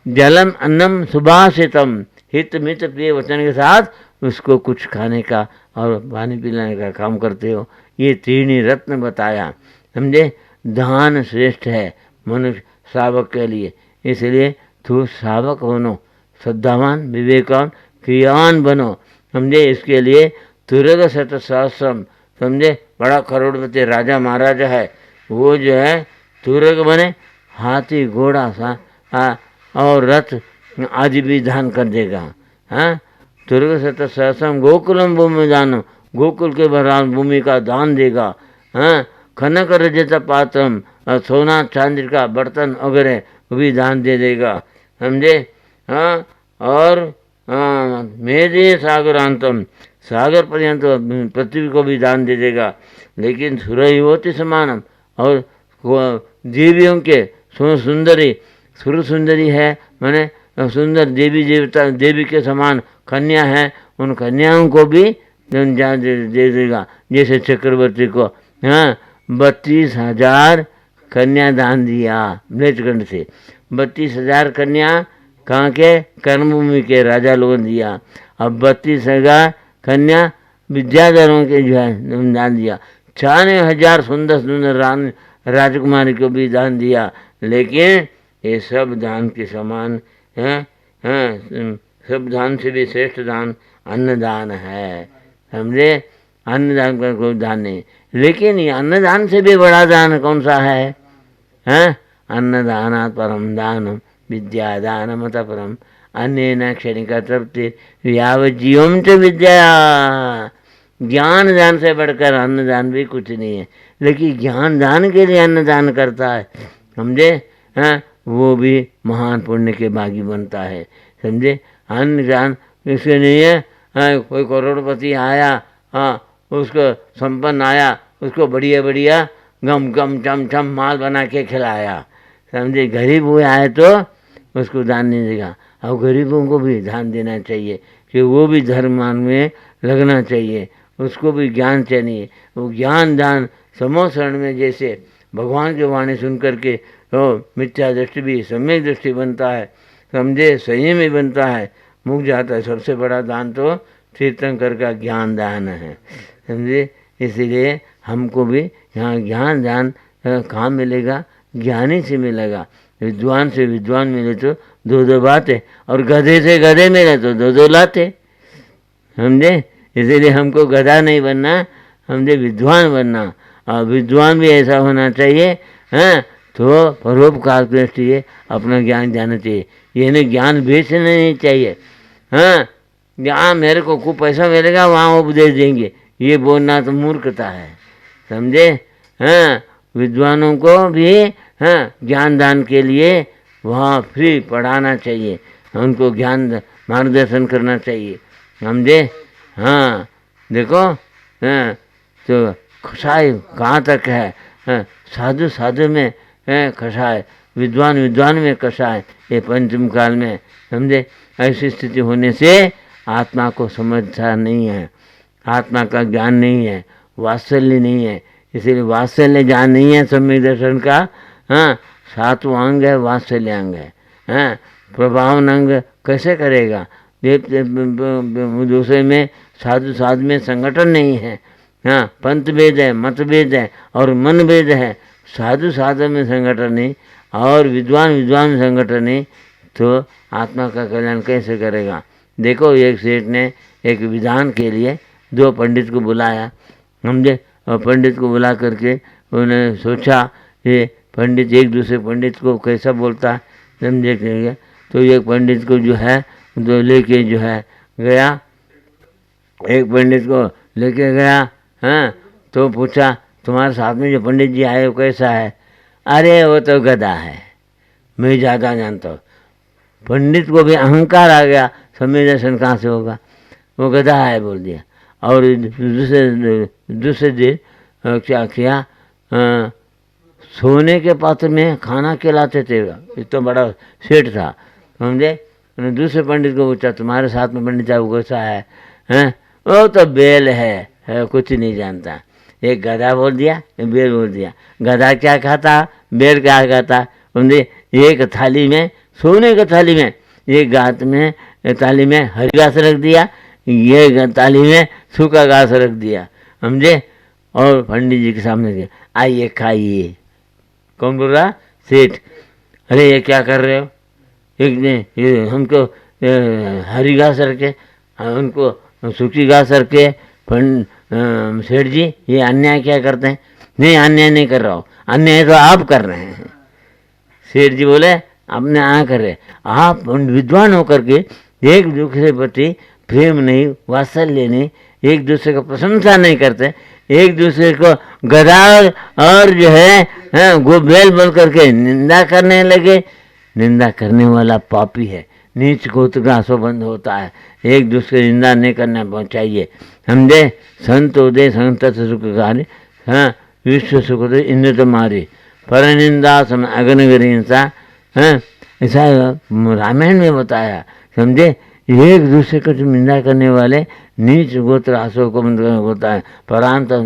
जलम अन्नम सुभाषितम, हित मित प्रिय वचन के साथ उसको कुछ खाने का और पानी पिलाने का काम करते हो। ये 3 ही रत्न बताया, समझे। दान श्रेष्ठ है मनुष्य श्रावक के लिए, इसलिए तू श्रावक बनो, श्रद्धावान विवेकवान क्रियावान बनो, समझे। इसके लिए तुरग शत सहस्रम, समझे, बड़ा करोड़पति राजा महाराजा है, वो जो है तुरग बने, हाथी घोड़ा सा और रथ आदि भी दान कर देगा। हाँ तुरग शत सहस्रम गोकुलम भूमि दानम, गोकुल के बराबर भूमि का दान देगा। हाँ कनक रजत पात्रम, सोना चांदी का बर्तन वगैरह वो भी दान दे देगा, समझे। हाँ और मेदे सागरांतम, सागर पर्यंत पृथ्वी को भी दान दे देगा। लेकिन सुरयुवती समानम, और देवियों के सुंदरी, सुर सुंदरी है माने सुंदर देवी देवता, देवी के समान कन्या है, उन कन्याओं को भी दे देगा। जैसे चक्रवर्ती को हाँ 32,000 कन्या दान दिया मृतगंड से, 32,000 कन्या कहाँ के? कर्मभूमि के राजा लोगों ने दिया। अब 32,000 कन्या विद्याधरों के जो है दान दिया। 96,000 सुंदर सुंदर राजकुमारी को भी दान दिया। लेकिन ये सब दान के समान है, सब दान से भी श्रेष्ठ दान अन्नदान है, समझे। अन्नदान का कोई दान नहीं, लेकिन ये अन्नदान से भी बड़ा दान कौन सा है? अन्नदानात् परम दानम विद्यादानमतः परम, अन्येन क्षणिका तृप्ति यावज्जीवं च विद्या। ज्ञान दान से बढ़कर अन्नदान भी कुछ नहीं है, लेकिन ज्ञान दान के लिए अन्नदान करता है, समझे। हाँ वो भी महान पुण्य के भागी बनता है, समझे। अन्नदान इसके नहीं है। कोई करोड़पति आया, हाँ उसको संपन्न आया, उसको बढ़िया बढ़िया गम गम चम चम माल बना के खिलाया, समझे। गरीब हुए आए तो उसको दान नहीं देगा। और गरीबों को भी दान देना चाहिए कि वो भी धर्म में लगना चाहिए, उसको भी ज्ञान चाहिए। वो ज्ञान दान समूह शरण में जैसे भगवान की वाणी सुन करके तो मिथ्या दृष्टि भी सम्यक दृष्टि बनता है, समझे, संयम ही बनता है, मुक जाता है। सबसे बड़ा दान तो तीर्थंकर का ज्ञान दान है, समझे। इसीलिए हमको भी यहाँ ज्ञान दान कहाँ मिलेगा? ज्ञानी से मिलेगा। विद्वान से विद्वान मिले तो 2 बात है, और गधे से गधे मिले तो 2 लाते, समझे। इसीलिए हमको गधा नहीं बनना, समझे, विद्वान बनना। और विद्वान भी ऐसा होना चाहिए, हाँ तो परोपकार की दृष्टि है, अपना ज्ञान जाना चाहिए। ये नहीं ज्ञान बेचना नहीं चाहिए। हाँ जहाँ मेरे को खूब पैसा मिलेगा वहाँ उपदेश देंगे, ये बोलना तो मूर्खता है, समझे। हाँ विद्वानों को भी हाँ ज्ञान दान के लिए वहाँ फ्री पढ़ाना चाहिए, उनको ज्ञान मार्गदर्शन करना चाहिए, समझे। हाँ देखो, हाँ तो कसाई कहाँ तक है? हाँ साधु साधु में कसाई, विद्वान विद्वान में कसाई, ये पंचम काल में, समझे। ऐसी स्थिति होने से आत्मा को समझता नहीं है, आत्मा का ज्ञान नहीं है, वात्सल्य नहीं है। इसीलिए वात्सल्य ज्ञान नहीं है सम्यक दर्शन का। हाँ 7वां अंग है, वात्सल्य अंग है। हाँ प्रभावन अंग कैसे करेगा? दूसरे में साधु साधु में संगठन नहीं है। हाँ पंथ भेद है, मत भेद है और मन भेद है। साधु साधु में संगठन नहीं और विद्वान विद्वान में संगठन नहीं, तो आत्मा का कल्याण कैसे करेगा? देखो एक सेठ ने एक विधान के लिए 2 पंडित को बुलाया, समझे। और पंडित को बुला करके उन्होंने सोचा ये पंडित एक दूसरे पंडित को कैसा बोलता है, समझे। तो एक पंडित को जो है तो लेके जो है गया, एक पंडित को लेके गया। हाँ, तो पूछा तुम्हारे साथ में जो पंडित जी आए वो कैसा है? अरे वो तो गधा है, मैं ज़्यादा जानता हूँ। पंडित को भी अहंकार आ गया, समय दर्शन कहाँ से होगा, वो गधा है बोल दिया। और दूसरे दिन क्या किया, सोने के पात्र में खाना खिलाते थे, इतना बड़ा सेठ था, समझे। उन्होंने दूसरे पंडित को पूछा तुम्हारे साथ में पंडित है वो कैसा है? हैं, वो तो बेल है, कुछ नहीं जानता। एक गधा बोल दिया, एक बेल बोल दिया। गधा क्या खाता, बेल क्या खाता, समझे। एक थाली में, सोने की थाली में, एक गात में थाली में हरी घास रख दिया, ये थाली में सूखा घास रख दिया, समझे। और पंडित जी के सामने दिया, आइए खाइए। कौन बोल रहा? सेठ। अरे ये क्या कर रहे हो? एक ने ये हमको हरी घास रखे, उनको सूखी घास रखे। सेठ जी ये अन्याय क्या करते हैं? नहीं, अन्याय नहीं कर रहा हूँ, अन्याय तो आप कर रहे हैं। सेठ जी बोले आपने आ कर रहे, आप विद्वान होकर के एक दूसरे प्रति प्रेम नहीं, वात्सल्य नहीं, एक दूसरे को प्रशंसा नहीं करते, एक दूसरे को गधा और जो है गोबेल बोल करके निंदा करने लगे। निंदा करने वाला पापी है, नीच गोत्र का संबंध होता है। एक दूसरे निंदा नहीं करना चाहिए, समझे। संत उदय संत सुख कार्य, हाँ, विश्व सुख उदय इंद्र तुम्हारी, पर निंदा सम अग्निगिरी हिंसा। हाँ, ऐसा रामायण में बताया, समझे। एक दूसरे को निंदा करने वाले नीच गोत्र आसो को होता है। परात्म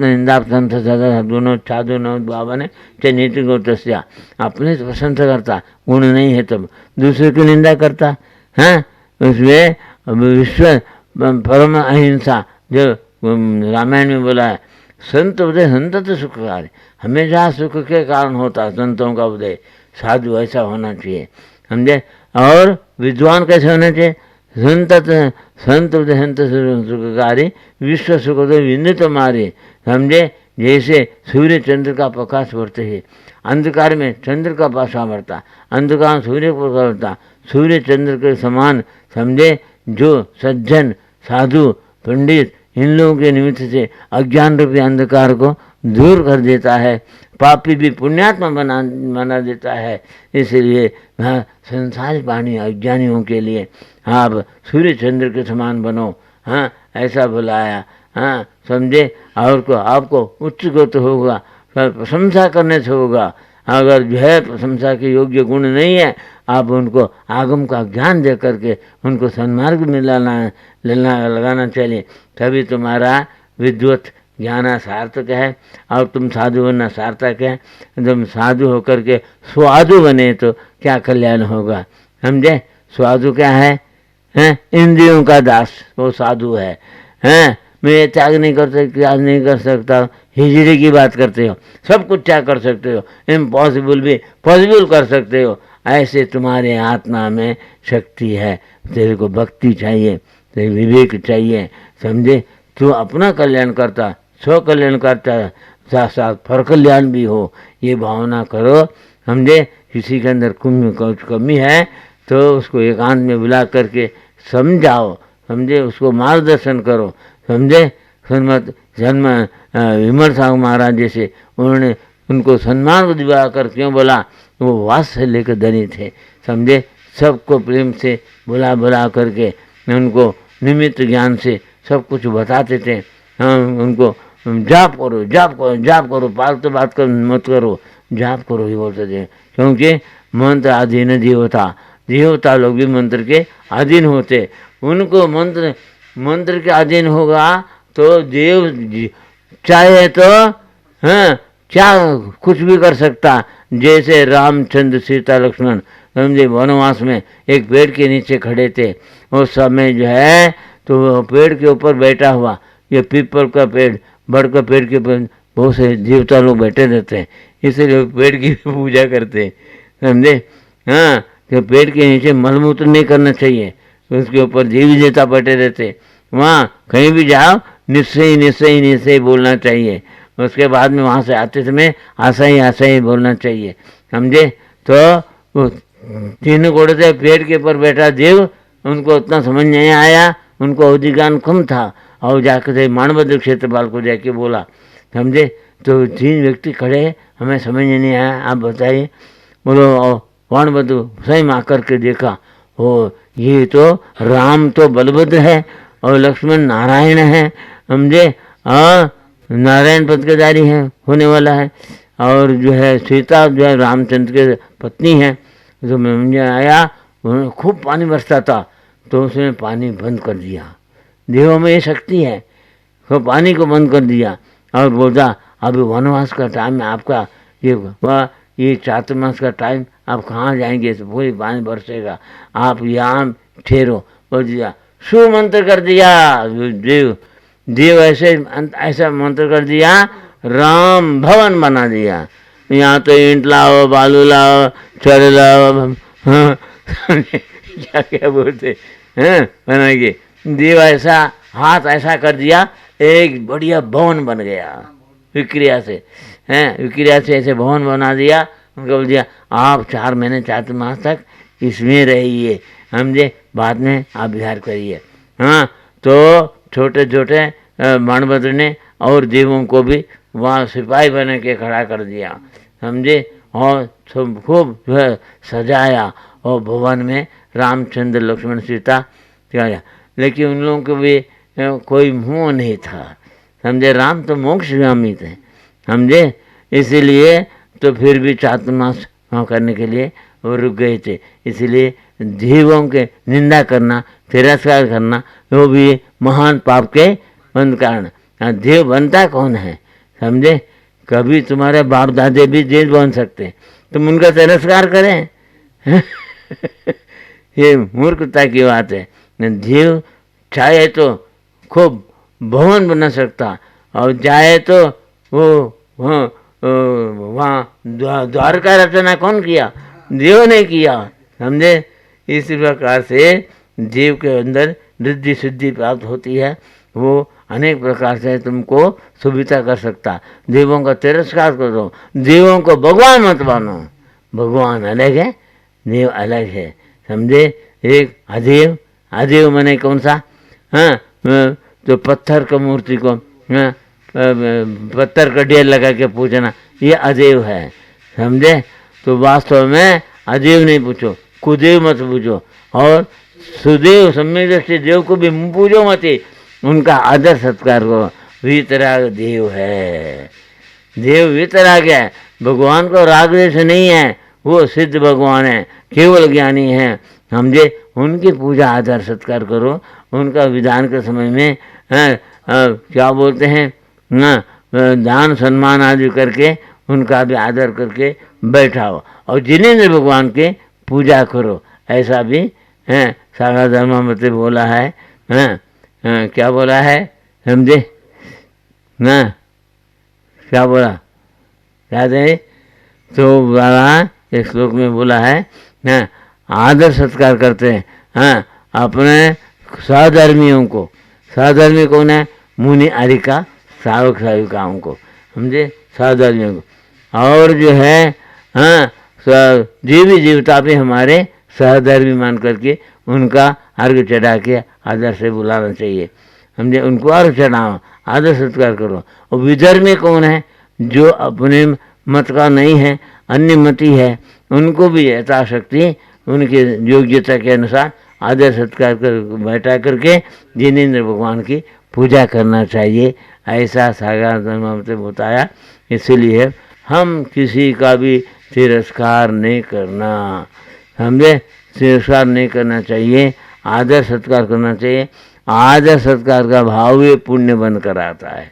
निंदा संत सदा दोनों साधु न बाबा चाहे नीति गोत्र से अपने प्रशंसा करता, गुण नहीं है तब दूसरे की निंदा करता। हाँ, उसमें विश्व परम अहिंसा जो रामायण में बोला है। संत उदय संत तो सुख कार्य, हमेशा सुख के कारण होता है संतों का उदय। साधु ऐसा होना चाहिए, समझे। और विद्वान कैसे होना चाहिए? संत उदय संत सुखकारी, विश्व सुख उदय विनित मारे, समझे। जैसे सूर्य चंद्र का प्रकाश बढ़ते है, अंधकार में चंद्र का प्रकाश बढ़ता, अंधकार सूर्य को बढ़ता, सूर्य चंद्र के समान, समझे। जो सज्जन साधु पंडित इन लोगों के निमित्त से अज्ञान रूपी अंधकार को दूर कर देता है, पापी भी पुण्यात्मा बना देता है। इसलिए हाँ, संसार पानी अज्ञानियों के लिए आप सूर्य चंद्र के समान बनो। हाँ, ऐसा बुलाया। हाँ, समझे। और को आपको उच्च गत होगा, प्रशंसा करने से होगा। अगर जो है प्रशंसा के योग्य गुण नहीं है, आप उनको आगम का ज्ञान दे करके उनको सन्मार्ग में लगाना चाहिए, तभी तुम्हारा विद्वत ज्ञान सार्थक है और तुम साधु बनना सार्थक है। तुम साधु होकर के स्वादु बने तो क्या कल्याण होगा, समझे। स्वादु क्या है? इंद्रियों का दास, वो साधु है। मैं ये त्याग नहीं कर सकता, त्याग नहीं कर सकता, हिजड़े की बात करते हो, सब कुछ त्याग कर सकते हो, इम्पॉसिबल भी पॉसिबल कर सकते हो। ऐसे तुम्हारे आत्मा में शक्ति है। तेरे को भक्ति चाहिए, तेरे विवेक चाहिए, समझे। तू अपना कल्याण करता, स्व कल्याण करता, साथ साथ पर कल्याण भी हो, ये भावना करो, समझे। किसी के अंदर कुछ कमी है तो उसको एकांत में बुला करके समझाओ, समझे। उसको मार्गदर्शन करो, समझे। जन्म विमल साहू महाराज जैसे उन्होंने उनको सम्मान दिवा कर क्यों बोला? वो वात्सल्य के धनी थे, समझे। सबको प्रेम से बुला करके उनको निमित्त ज्ञान से सब कुछ बताते थे। उनको जाप करो, जाप करो, जाप करो, फालतू बात कर मत करो, जाप करो ही बोलते थे। क्योंकि मंत्र अधीन देवता लोग भी मंत्र के अधीन होते। उनको मंत्र के अधीन होगा तो देव चाहे तो क्या कुछ भी कर सकता। जैसे रामचंद्र सीता लक्ष्मण, समझे, वनवास में एक पेड़ के नीचे खड़े थे। उस समय जो है तो पेड़ के ऊपर बैठा हुआ, ये पीपल का पेड़, बड़ का पेड़ के ऊपर बहुत से देवता लोग बैठे रहते हैं, इसलिए पेड़ की पूजा करते हैं, समझे। हाँ, तो पेड़ के नीचे मलमूत्र नहीं करना चाहिए, उसके ऊपर देवी देवता बैठे रहते। वहाँ कहीं भी जाओ निश्चय निश्चय निश्चय बोलना चाहिए, उसके बाद में वहाँ से आते समय ऐसा ही बोलना चाहिए, समझे। तो तीनों घोड़े थे, पेड़ के ऊपर बैठा देव, उनको उतना समझ नहीं आया, उनको अवधि ज्ञान कम था, और जाकर माणभद्र क्षेत्रपाल को जाके बोला, समझे। तो 3 व्यक्ति खड़े हैं, हमें समझ नहीं आया, आप बताइए। बोलो माणभद्र स्वयं आकर के देखा, ओ ये तो राम तो बलभद्र है और लक्ष्मण नारायण है, समझे। नारायण पद के धारी है, होने वाला है, और जो है सीता जो है रामचंद्र के पत्नी है। तो मुझे आया, खूब पानी बरसता था, तो उसने पानी बंद कर दिया। देवों में ये शक्ति है, तो पानी को बंद कर दिया और बोला अभी वनवास का टाइम है आपका, ये चातुर्मास का टाइम, आप कहाँ जाएंगे, तो पूरी पानी बरसेगा, आप यहाँ ठहरो। बोल दिया, सुमंत्र कर दिया देव ऐसा मंत्र कर दिया, राम भवन बना दिया। यहाँ तो ईंट लाओ, बालू लाओ, छड़ लाओ, हाँ क्या क्या बोलते हैं, बनाएंगे। देव ऐसा हाथ ऐसा कर दिया, एक बढ़िया भवन बन गया विक्रिया से, हैं, विक्रिया से ऐसे भवन बना दिया। उनको बोल दिया आप 4 महीने चातुर्मास तक इसमें रहिए, समझे, बाद में आप विहार करिए। हाँ, तो छोटे छोटे माणभद्र ने और देवों को भी वहाँ सिपाही बन के खड़ा कर दिया, समझे, और खूब जो है सजाया, और भवन में रामचंद्र लक्ष्मण सीता किया। लेकिन उन लोगों को भी कोई मुँह नहीं था, समझे, राम तो मोक्षगामी थे, समझे, इसीलिए तो फिर भी चातुर्मास करने के लिए वो रुक गए थे। इसलिए देवों के निंदा करना, तिरस्कार करना, वो भी महान पाप के कारण। देव बनता कौन है, समझे, कभी तुम्हारे बाप दादे भी देव बन सकते, तुम उनका तिरस्कार करें ये मूर्खता की बात है। देव चाहे तो खूब भवन बना सकता, और चाहे तो वो वहाँ द्वारका रचना कौन किया, देव ने किया, समझे। इस प्रकार से देव के अंदर रिद्धि सिद्धि प्राप्त होती है, वो अनेक प्रकार से तुमको सुविधा कर सकता। देवों का तिरस्कार करो, देवों को भगवान मत मानो, भगवान अलग है, देव अलग है, समझे। एक अदेव, अदेव माने कौन सा, हाँ, तो पत्थर का मूर्ति को, हाँ, पत्थर का ढेर लगा के पूछना, ये अदेव है, समझे। तो वास्तव में अदेव नहीं पूछो, कुदेव मत पूछो, और सुदेव सम्यक दृष्टि देव को भी पूछो मत, उनका आदर सत्कार करो। वीतराग देव है, देव वीतराग है, भगवान को राग द्वेष नहीं है, वो सिद्ध भगवान है, केवल ज्ञानी है, समझे। उनकी पूजा आदर सत्कार करो, उनका विधान के समय में क्या बोलते हैं, दान सम्मान आदि करके उनका भी आदर करके बैठाओ, और जिनेंद्र भगवान के पूजा करो, ऐसा भी है सारा धर्मामृत बोला है, क्या बोला है, समझे ना, क्या बोला याद है। तो बाबा एक श्लोक में बोला है ना, आदर सत्कार करते हैं, हाँ, अपने सहधर्मियों को। सहधर्मी कौन है, मुनि आदि का सावक साविकाओं को, समझे, सहधर्मियों को। और जो है, हाँ, जीवी जीवता भी हमारे सहधर्मी मान करके उनका अर्घ चढ़ा के आदर से बुलाना चाहिए, समझे, उनको अर्घ चढ़ाओ, आदर सत्कार करो। और विधर्मी कौन है, जो अपने मत का नहीं है, अन्य मती है, उनको भी यथाशक्ति उनके योग्यता के अनुसार आदर सत्कार कर बैठा करके जिनेंद्र भगवान की पूजा करना चाहिए, ऐसा सागर धर्मामृत बताया। इसलिए हम किसी का भी तिरस्कार नहीं करना, समझे, तिरस्कार नहीं करना चाहिए, आदर सत्कार करना चाहिए। आदर सत्कार का भाव ये पुण्य बंद कराता है,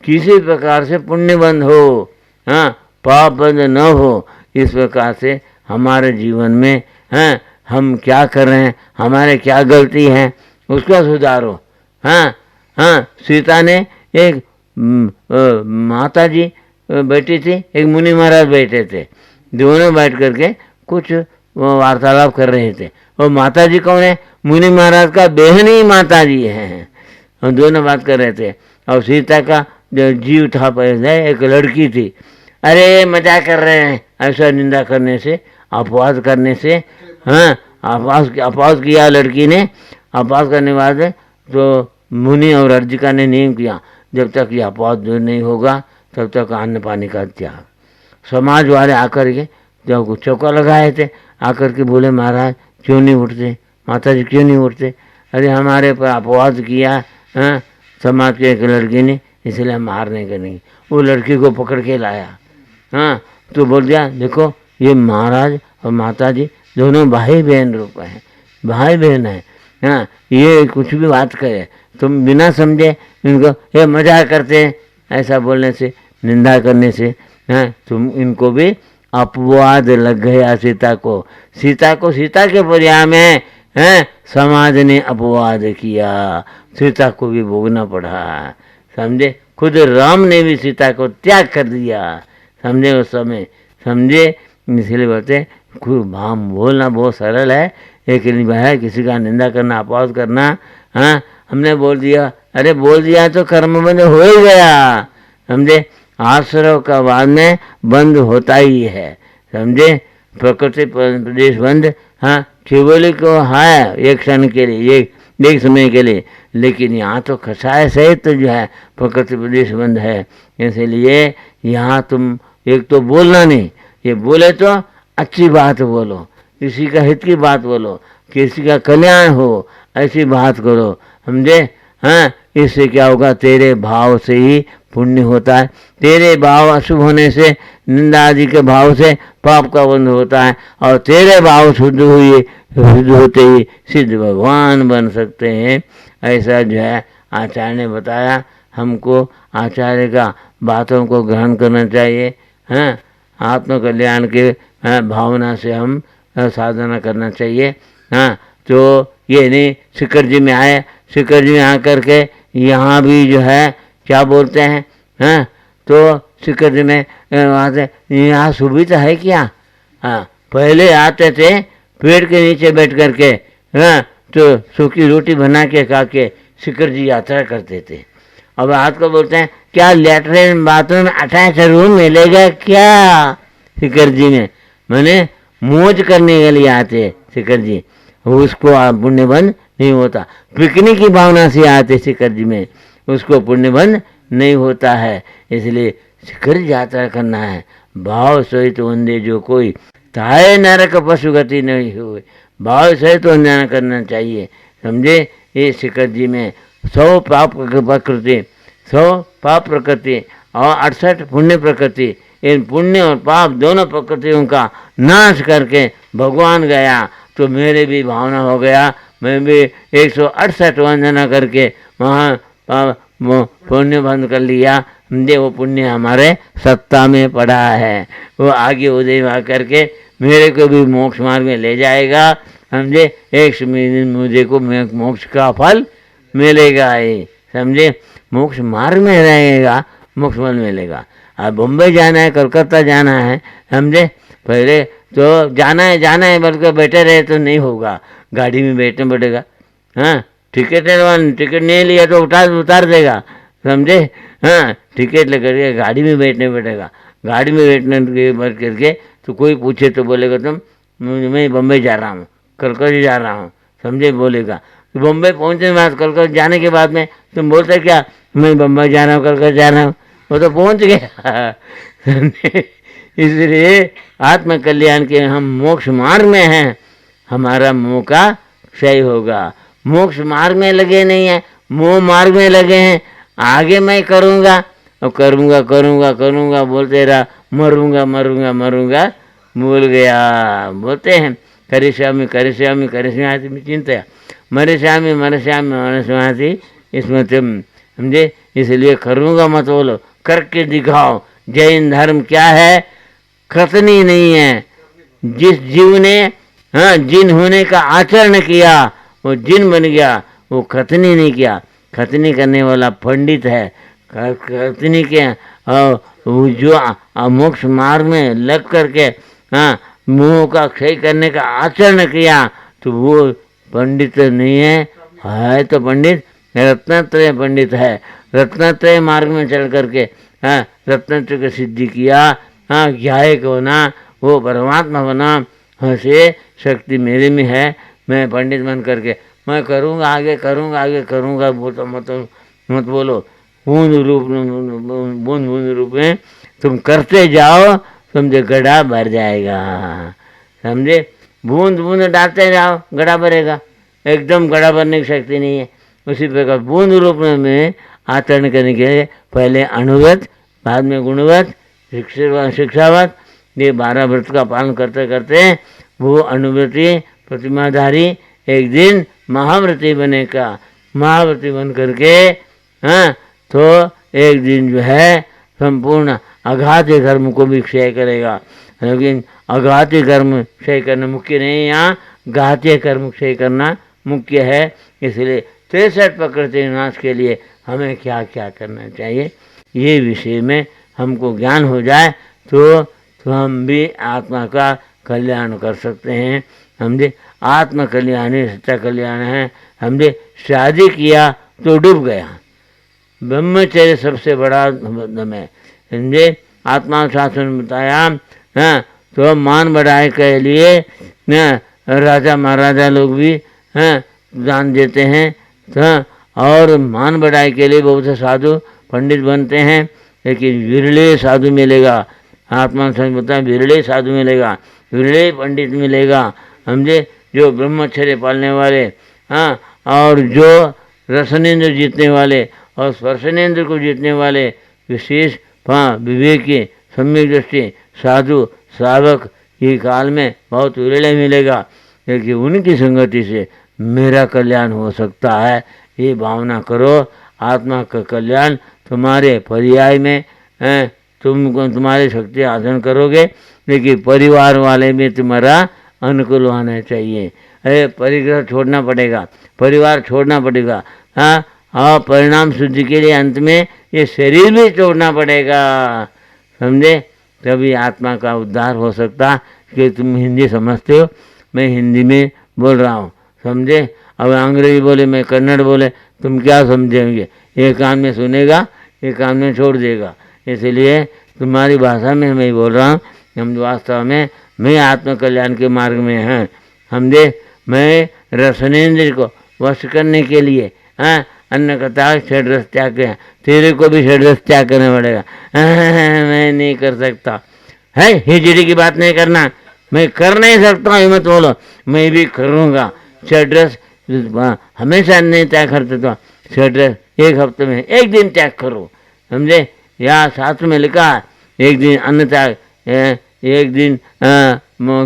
किसी प्रकार से पुण्य बंद हो, हाँ, पाप बंद न हो। इस प्रकार से हमारे जीवन में, हाँ, हम क्या कर रहे हैं, हमारे क्या गलती है, उसका सुधारो। हाँ हाँ, सीता ने एक माता जी बैठी थी, एक मुनि महाराज बैठे थे, दोनों बैठ करके कुछ वार्तालाप कर रहे थे। और माता जी कौन है, मुनि महाराज का बहन ही माता जी है, और दोनों बात कर रहे थे। और सीता का जो जीव था पहले, एक लड़की थी, अरे मजाक कर रहे हैं, ऐसा निंदा करने से, अपवाद करने से, हाँ अपवाद किया लड़की ने। अपवाद करने के बाद तो मुनि और अर्जिका ने नियम किया, जब तक ये अपवाद दूर नहीं होगा तब तक अन्न पानी का त्याग। समाज वाले आकर के जब चौका लगाए थे, आकर के बोले महाराज क्यों नहीं उठते, माता जी क्यों नहीं उठते? अरे हमारे पर अपवाद किया समाज के एक लड़की ने, इसलिए हम मारने के नहीं। वो लड़की को पकड़ के लाया, तो बोल दिया देखो ये महाराज और माता जी दोनों भाई बहन रूप हैं, भाई बहन है, ये कुछ भी बात करे तुम बिना समझे इनको ये मजाक करते हैं, ऐसा बोलने से, निंदा करने से तुम इनको भी अपवाद लग गया। सीता को सीता के परिणाम में समाज ने अपवाद किया, सीता को भी भोगना पड़ा, समझे। खुद राम ने भी सीता को त्याग कर दिया, समझे उस समय, समझे। इसलिए बोलते भाम बोलना बहुत सरल है, लेकिन है किसी का निंदा करना, अपवाद करना, हमने बोल दिया, अरे बोल दिया तो कर्म बंद हो ही गया, समझे। आश्रव का बाद में बंद होता ही है, समझे। प्रकृति प्रदेश बंद केवल को है एक क्षण के लिए, एक समय के लिए, लेकिन यहाँ तो खसाय सहित जो है प्रकृति प्रदेश बंद है। इसलिए यहाँ तुम एक तो बोलना नहीं, ये बोले तो अच्छी बात बोलो, किसी का हित की बात बोलो, किसी का कल्याण हो ऐसी बात करो, समझे। इससे क्या होगा, तेरे भाव से ही पुण्य होता है। तेरे भाव अशुभ होने से, निंदा आदि के भाव से पाप का बंध होता है, और तेरे भाव शुद्ध होते ही सिद्ध भगवान बन सकते हैं। ऐसा जो है आचार्य ने बताया। हमको आचार्य का बातों को ग्रहण करना चाहिए, आत्म कल्याण के भावना से हम साधना करना चाहिए। तो ये नहीं शिखर जी में आए, शिखर जी में आकर के यहाँ भी जो है क्या बोलते हैं, तो शिखर जी में वहाँ से यहाँ सुविधा है क्या? पहले आते थे पेड़ के नीचे बैठ करके, तो सूखी रोटी बना के खा के शिखर जी यात्रा करते थे। अब आज को बोलते हैं क्या लेटरिन बाथरूम अटैच रूम मिलेगा क्या शिखर जी में? मैंने मौज करने के लिए आते शिखर जी, उसको पुण्य बंद नहीं होता। पिकनिक की भावना से आते शिखर जी में, उसको पुण्य बंद नहीं होता है। इसलिए शिखर यात्रा करना है। भाव सहित वंदे जो कोई, ताए नरक पशु गति नहीं हुए। भाव सहित वंदना करना चाहिए, समझे। ये शिखर जी में 100 पाप प्रकृति, 100 पाप प्रकृति और 68 पुण्य प्रकृति, इन पुण्य और पाप दोनों प्रकृतियों का नाश करके भगवान गया, तो मेरे भी भावना हो गया, मैं भी 168 वंदना करके वहाँ पुण्य बंद कर लिया। दे वो पुण्य हमारे सत्ता में पड़ा है, वो आगे उदय करके मेरे को भी मोक्ष मार्ग में ले जाएगा, समझे। एक मुझे को मोक्ष का फल मिलेगा ही, समझे। मोक्ष मार्ग में रहेगा, मोक्ष फल मिलेगा। अब बम्बई जाना है, कलकत्ता जाना है, समझे। पहले तो जाना है बल्कि बैठे रहे तो नहीं होगा, गाड़ी में बैठना पड़ेगा। टिकट नहीं लिया तो उतार देगा, समझे। टिकट लेकर के गाड़ी में बैठने पड़ेगा। गाड़ी में बैठने के बैठ करके तो कोई पूछे तो बोलेगा तुम मैं बम्बई जा रहा हूँ, कलकत्ता जा रहा हूँ, समझे, बोलेगा। तो बम्बई पहुँचने के बाद, कलकत्ता जाने के बाद में तुम बोलते क्या मैं बम्बई जा रहा हूँ, कलकत्ता जा रहा हूँ, वो तो पहुँच गया। इसलिए आत्म कल्याण के हम मोक्ष मार्ग में हैं, हमारा मोह का क्षय होगा। मोक्ष मार्ग में लगे नहीं है, मोह मार्ग में लगे हैं। आगे मैं करूँगा और करूँगा बोलते रहा, मरूंगा भूल गया। बोलते हैं करिष्यामि चिंतया मरिष्यामि स्मृतिम, समझे। इसलिए करूँगा मत बोलो, करके दिखाओ। जैन धर्म क्या है? खतनी नहीं है। जिस जीव ने जिन होने का आचरण किया वो जिन बन गया, वो खतनी नहीं किया। खतनी करने वाला पंडित है। खतनी के जो मोक्ष मार्ग में लग करके मोह का क्षय करने का आचरण किया, तो वो पंडित नहीं है तो पंडित रत्नत्रय पंडित है। रत्नत्रय मार्ग में चल करके रत्नत्रय की सिद्धि किया, ज्ञायक होना, वो परमात्मा बना, से शक्ति मेरे में है, मैं पंडित बन करके मैं करूँगा आगे करूँगा वो तो मत बोलो। बूंद बूंद रूप में तुम करते जाओ, समझे गड्ढा भर जाएगा, समझे। बूंद बूंद डालते जाओ, गड्ढा भरेगा, एकदम गड्ढा भरने की शक्ति नहीं है। उसी प्रकार बूंद रूप में आचरण करने के लिए पहले अणुवत, बाद में गुणवत, शिक्षावत, ये 12 व्रत का पालन करते करते वो अनुव्रती प्रतिमाधारी एक दिन महाव्रती बनेगा। महाव्रती बन करके तो एक दिन जो है संपूर्ण अघाती कर्म को भी क्षय करेगा। लेकिन अघाती कर्म क्षय करना मुख्य नहीं, यहाँ घातीय कर्म क्षय करना मुख्य है। इसलिए 63 प्रकृति विनाश के लिए हमें क्या क्या करना चाहिए, ये विषय में हमको ज्ञान हो जाए तो हम भी आत्मा का कल्याण कर सकते हैं। समझे, आत्म कल्याण ही सच्चा कल्याण है। समझे, शादी किया तो डूब गया, ब्रह्मचर्य सबसे बड़ा धर्म है। समझे, आत्मा शास्त्र में बताया तो मान बढ़ाए के लिए राजा महाराजा लोग भी दान देते हैं, और मान बढ़ाए के लिए बहुत से साधु पंडित बनते हैं, लेकिन विरले साधु मिलेगा। आत्मा समझ बताए, विरले साधु मिलेगा, विरले पंडित मिलेगा। समझे, जो ब्रह्मचर्य पालने वाले, और जो रसनेन्द्र जीतने वाले और स्पर्शनेन्द्र को जीतने वाले विशेष विवेकी सम्यक दृष्टि साधु श्रावक ये काल में बहुत विरले मिलेगा। लेकिन उनकी संगति से मेरा कल्याण हो सकता है, ये भावना करो। आत्मा का कल्याण तुम्हारे पर्याय में तुम्हारी शक्ति आर्जन करोगे, लेकिन परिवार वाले में तुम्हारा अनुकूल होना चाहिए। परिग्रह छोड़ना पड़ेगा, परिवार छोड़ना पड़ेगा, और परिणाम शुद्धि के लिए अंत में ये शरीर भी छोड़ना पड़ेगा। समझे, तभी आत्मा का उद्धार हो सकता। कि तुम हिंदी समझते हो, मैं हिंदी में बोल रहा हूँ, समझे। अब अंग्रेजी बोले, मैं कन्नड़ बोले, तुम क्या समझेंगे? एक कान में सुनेगा, एक कान में छोड़ देगा। इसलिए तुम्हारी भाषा में मैं बोल रहा हूँ। हम वास्तव में मैं आत्म कल्याण के मार्ग में हैं। समझे, मैं रसनेन्द्र को वश करने के लिए अन्न का त्याग, षड्रस त्याग किया, तेरे को भी षड्रस त्याग करना पड़ेगा। मैं नहीं कर सकता है, हिजड़ी की बात नहीं करना, मैं कर नहीं सकता, हिम्मत बोलो, मैं भी करूँगा। षड्रस हमेशा नहीं त्याग करते, तो षड्रस एक हफ्ते में एक दिन त्याग करो। समझे, या शास्त्र में लिखा एक दिन अन्न त्याग, एक दिन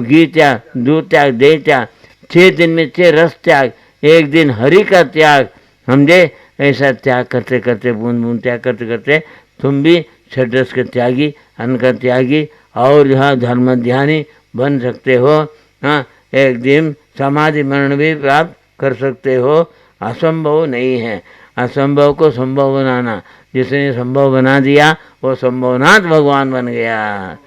घी त्याग, दूध त्याग, दही त्याग, 6 दिन में 6 रस त्याग, एक दिन हरि का त्याग। समझे, ऐसा त्याग करते करते, बूंद बूंद त्याग करते करते तुम भी षड्रस के त्यागी, अन्न का त्यागी और यहाँ धर्म ध्यानी बन सकते हो। एक दिन समाधि मरण भी प्राप्त कर सकते हो। असंभव नहीं है, असंभव को संभव बनाना, जिसने संभव बना दिया वो संभवनाथ भगवान बन गया।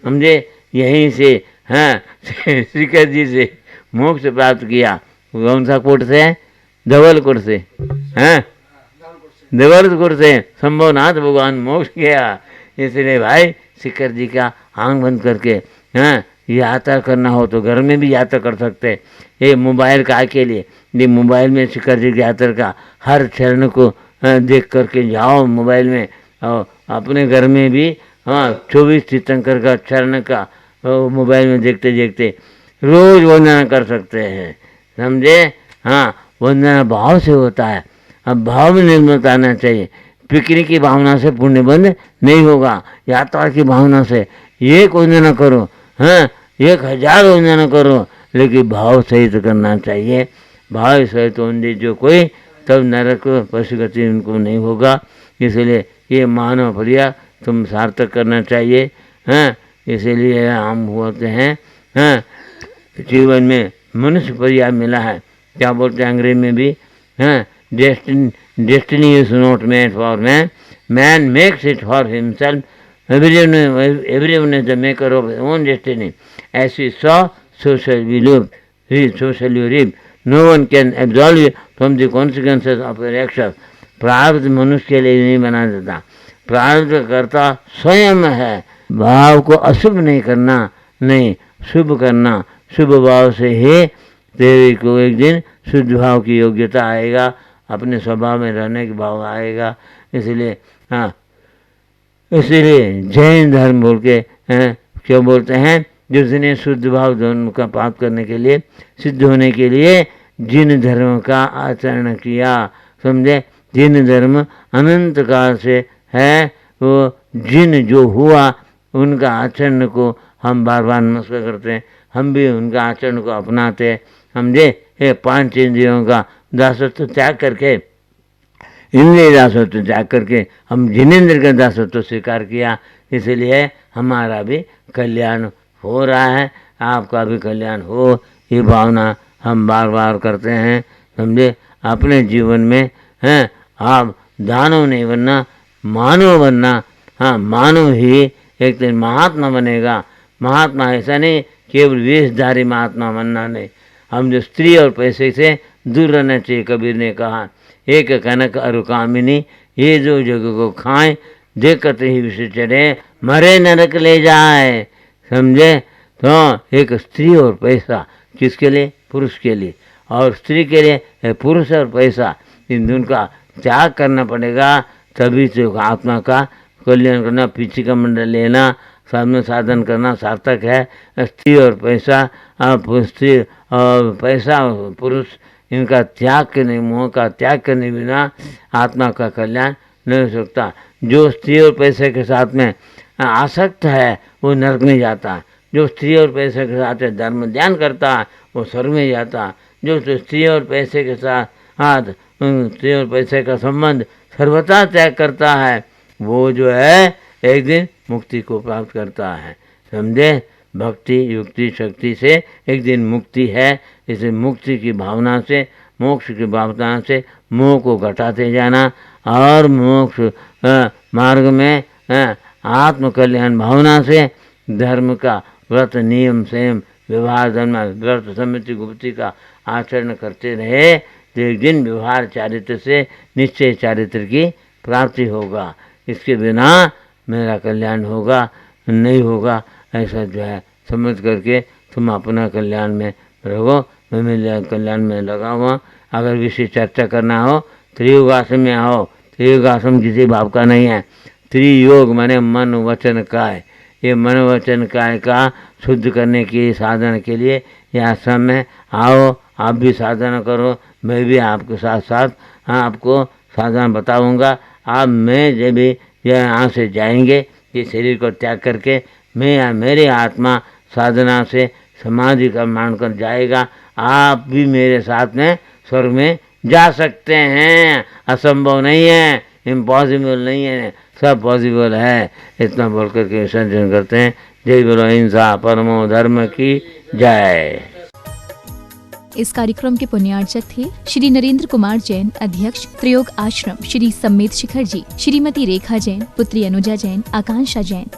समझे, यहीं से शिखर जी से मोक्ष प्राप्त किया। कौन सा कोट से? धवलकोट से, धवलकोट से संभवनाथ भगवान मोक्ष गया। इसलिए भाई शिखर जी का आंख बंद करके यात्रा करना हो तो घर में भी यात्रा कर सकते। ये मोबाइल का के लिए, ये मोबाइल में शिखर जी की यात्रा का हर चरण को देख करके जाओ मोबाइल में, और अपने घर में भी 24 तीर्थंकर का चरण का मोबाइल में देखते देखते रोज वंदना कर सकते हैं। समझे, वंदना भाव से होता है। अब भाव में निर्मलता आना चाहिए। पिकनिक की भावना से पुण्य बंद नहीं होगा, यात्रा की भावना से एक वंदना करो, 1000 वंदना करो, लेकिन भाव सहित करना चाहिए। भाव सहित वंदे जो कोई, तब नरक पशुगति उनको नहीं होगा। इसलिए ये मानव प्रिया तुम सार्थक करना चाहिए। इसीलिए हम होते हैं जीवन में मनुष्य प्रिया मिला है। क्या बोलते हैं अंग्रेजी में भी, destiny is not made for man, man makes it for himself, everyone is the maker of his own destiny. As we saw, so shall we live, so shall you live. No one can absolve you from the consequences of your actions. प्रारब्ध मनुष्य के लिए नहीं बना देता, प्रारब्ध करता स्वयं है। भाव को अशुभ नहीं करना, नहीं शुभ करना, शुभ भाव से ही तेरे को एक दिन शुद्ध भाव की योग्यता आएगा, अपने स्वभाव में रहने के भाव आएगा। इसलिए हाँ, इसीलिए जैन धर्म बोल के क्यों बोलते हैं, जिसने शुद्ध भाव धर्म का प्राप्त करने के लिए, सिद्ध होने के लिए जिन धर्म का आचरण किया, समझे, जिन धर्म अनंत काल से है, वो जिन जो हुआ उनका आचरण को हम बार बार नमस्कार करते हैं, हम भी उनका आचरण को अपनाते हैं। समझे, ये 5 इंद्रियों का दासत्व त्याग करके, इंद्रिय दासत्व त्याग करके हम जिनेंद्र का दासत्व स्वीकार किया, इसलिए हमारा भी कल्याण हो रहा है, आपका भी कल्याण हो, ये भावना हम बार बार करते हैं। समझे, अपने जीवन में हैं आप दानव नहीं बनना, मानव बनना। हाँ, मानव ही एक दिन महात्मा बनेगा। महात्मा ऐसा नहीं केवल वेशधारी महात्मा बनना नहीं, हम जो स्त्री और पैसे से दूर रहना चाहिए। कबीर ने कहा, एक कनक अरु कामिनी, ये जो जगह को खाएं, देखते ही विषय चढ़े, मरे नरक ले जाए। समझे, तो एक स्त्री और पैसा किसके लिए? पुरुष के लिए, और स्त्री के लिए पुरुष और पैसा, इन दोनों का त्याग करना पड़ेगा, तभी तो आत्मा का कल्याण करना, पीछे का मंडल लेना, साधन साधन करना सार्थक है। स्त्री और पैसा, स्त्री और पैसा पुरुष, इनका त्याग करने, मोह का त्याग करने बिना आत्मा का कल्याण नहीं हो सकता। जो स्त्री और पैसे के साथ में आसक्त है वो नरक में जाता, जो स्त्री और पैसे के साथ धर्म ध्यान करता है वो स्वर्ग में जाता। जो स्त्री और पैसे के साथ स्त्री और पैसे का संबंध सर्वथा त्याग करता है, वो जो है एक दिन मुक्ति को प्राप्त करता है। समझे, भक्ति युक्ति शक्ति से एक दिन मुक्ति है। इसे मुक्ति की भावना से, मोक्ष की भावना से मोह को घटाते जाना, और मोक्ष मार्ग में आत्म कल्याण भावना से धर्म का व्रत नियम संयम व्यवहार धर्म व्रत समिति गुप्ति का आचरण करते रहे, तो एक दिन व्यवहार चारित्र से निश्चय चारित्र की प्राप्ति होगा। इसके बिना मेरा कल्याण होगा नहीं होगा, ऐसा जो है समझ करके तुम अपना कल्याण में रहो, मैं मेरे कल्याण में लगा हुआ। अगर विषय चर्चा करना हो त्रियोग आश्रम में आओ। त्रियोग आश्रम किसी भाव का नहीं है। त्रियोग माने मन वचन काय, ये मन वचन काय का शुद्ध करने के साधन के लिए यह आश्रम में आओ, आप भी साधना करो, मैं भी आपके साथ साथ आपको साधना बताऊंगा। आप मैं जब भी यहाँ से जाएंगे, ये शरीर को त्याग करके, मैं मेरी आत्मा साधना से समाधि का मानकर जाएगा, आप भी मेरे साथ में स्वर्ग में जा सकते हैं। असंभव नहीं है, इम्पॉसिबल नहीं है, सब पॉसिबल है। इतना बोल करके विसर्जन करते हैं। जय बोलो अहिंसा परमो धर्म की जय। इस कार्यक्रम के पुण्यार्चक थे श्री नरेंद्र कुमार जैन, अध्यक्ष त्रियोग आश्रम, श्री सम्मेत शिखर जी, श्रीमती रेखा जैन, पुत्री अनुजा जैन, आकांक्षा जैन।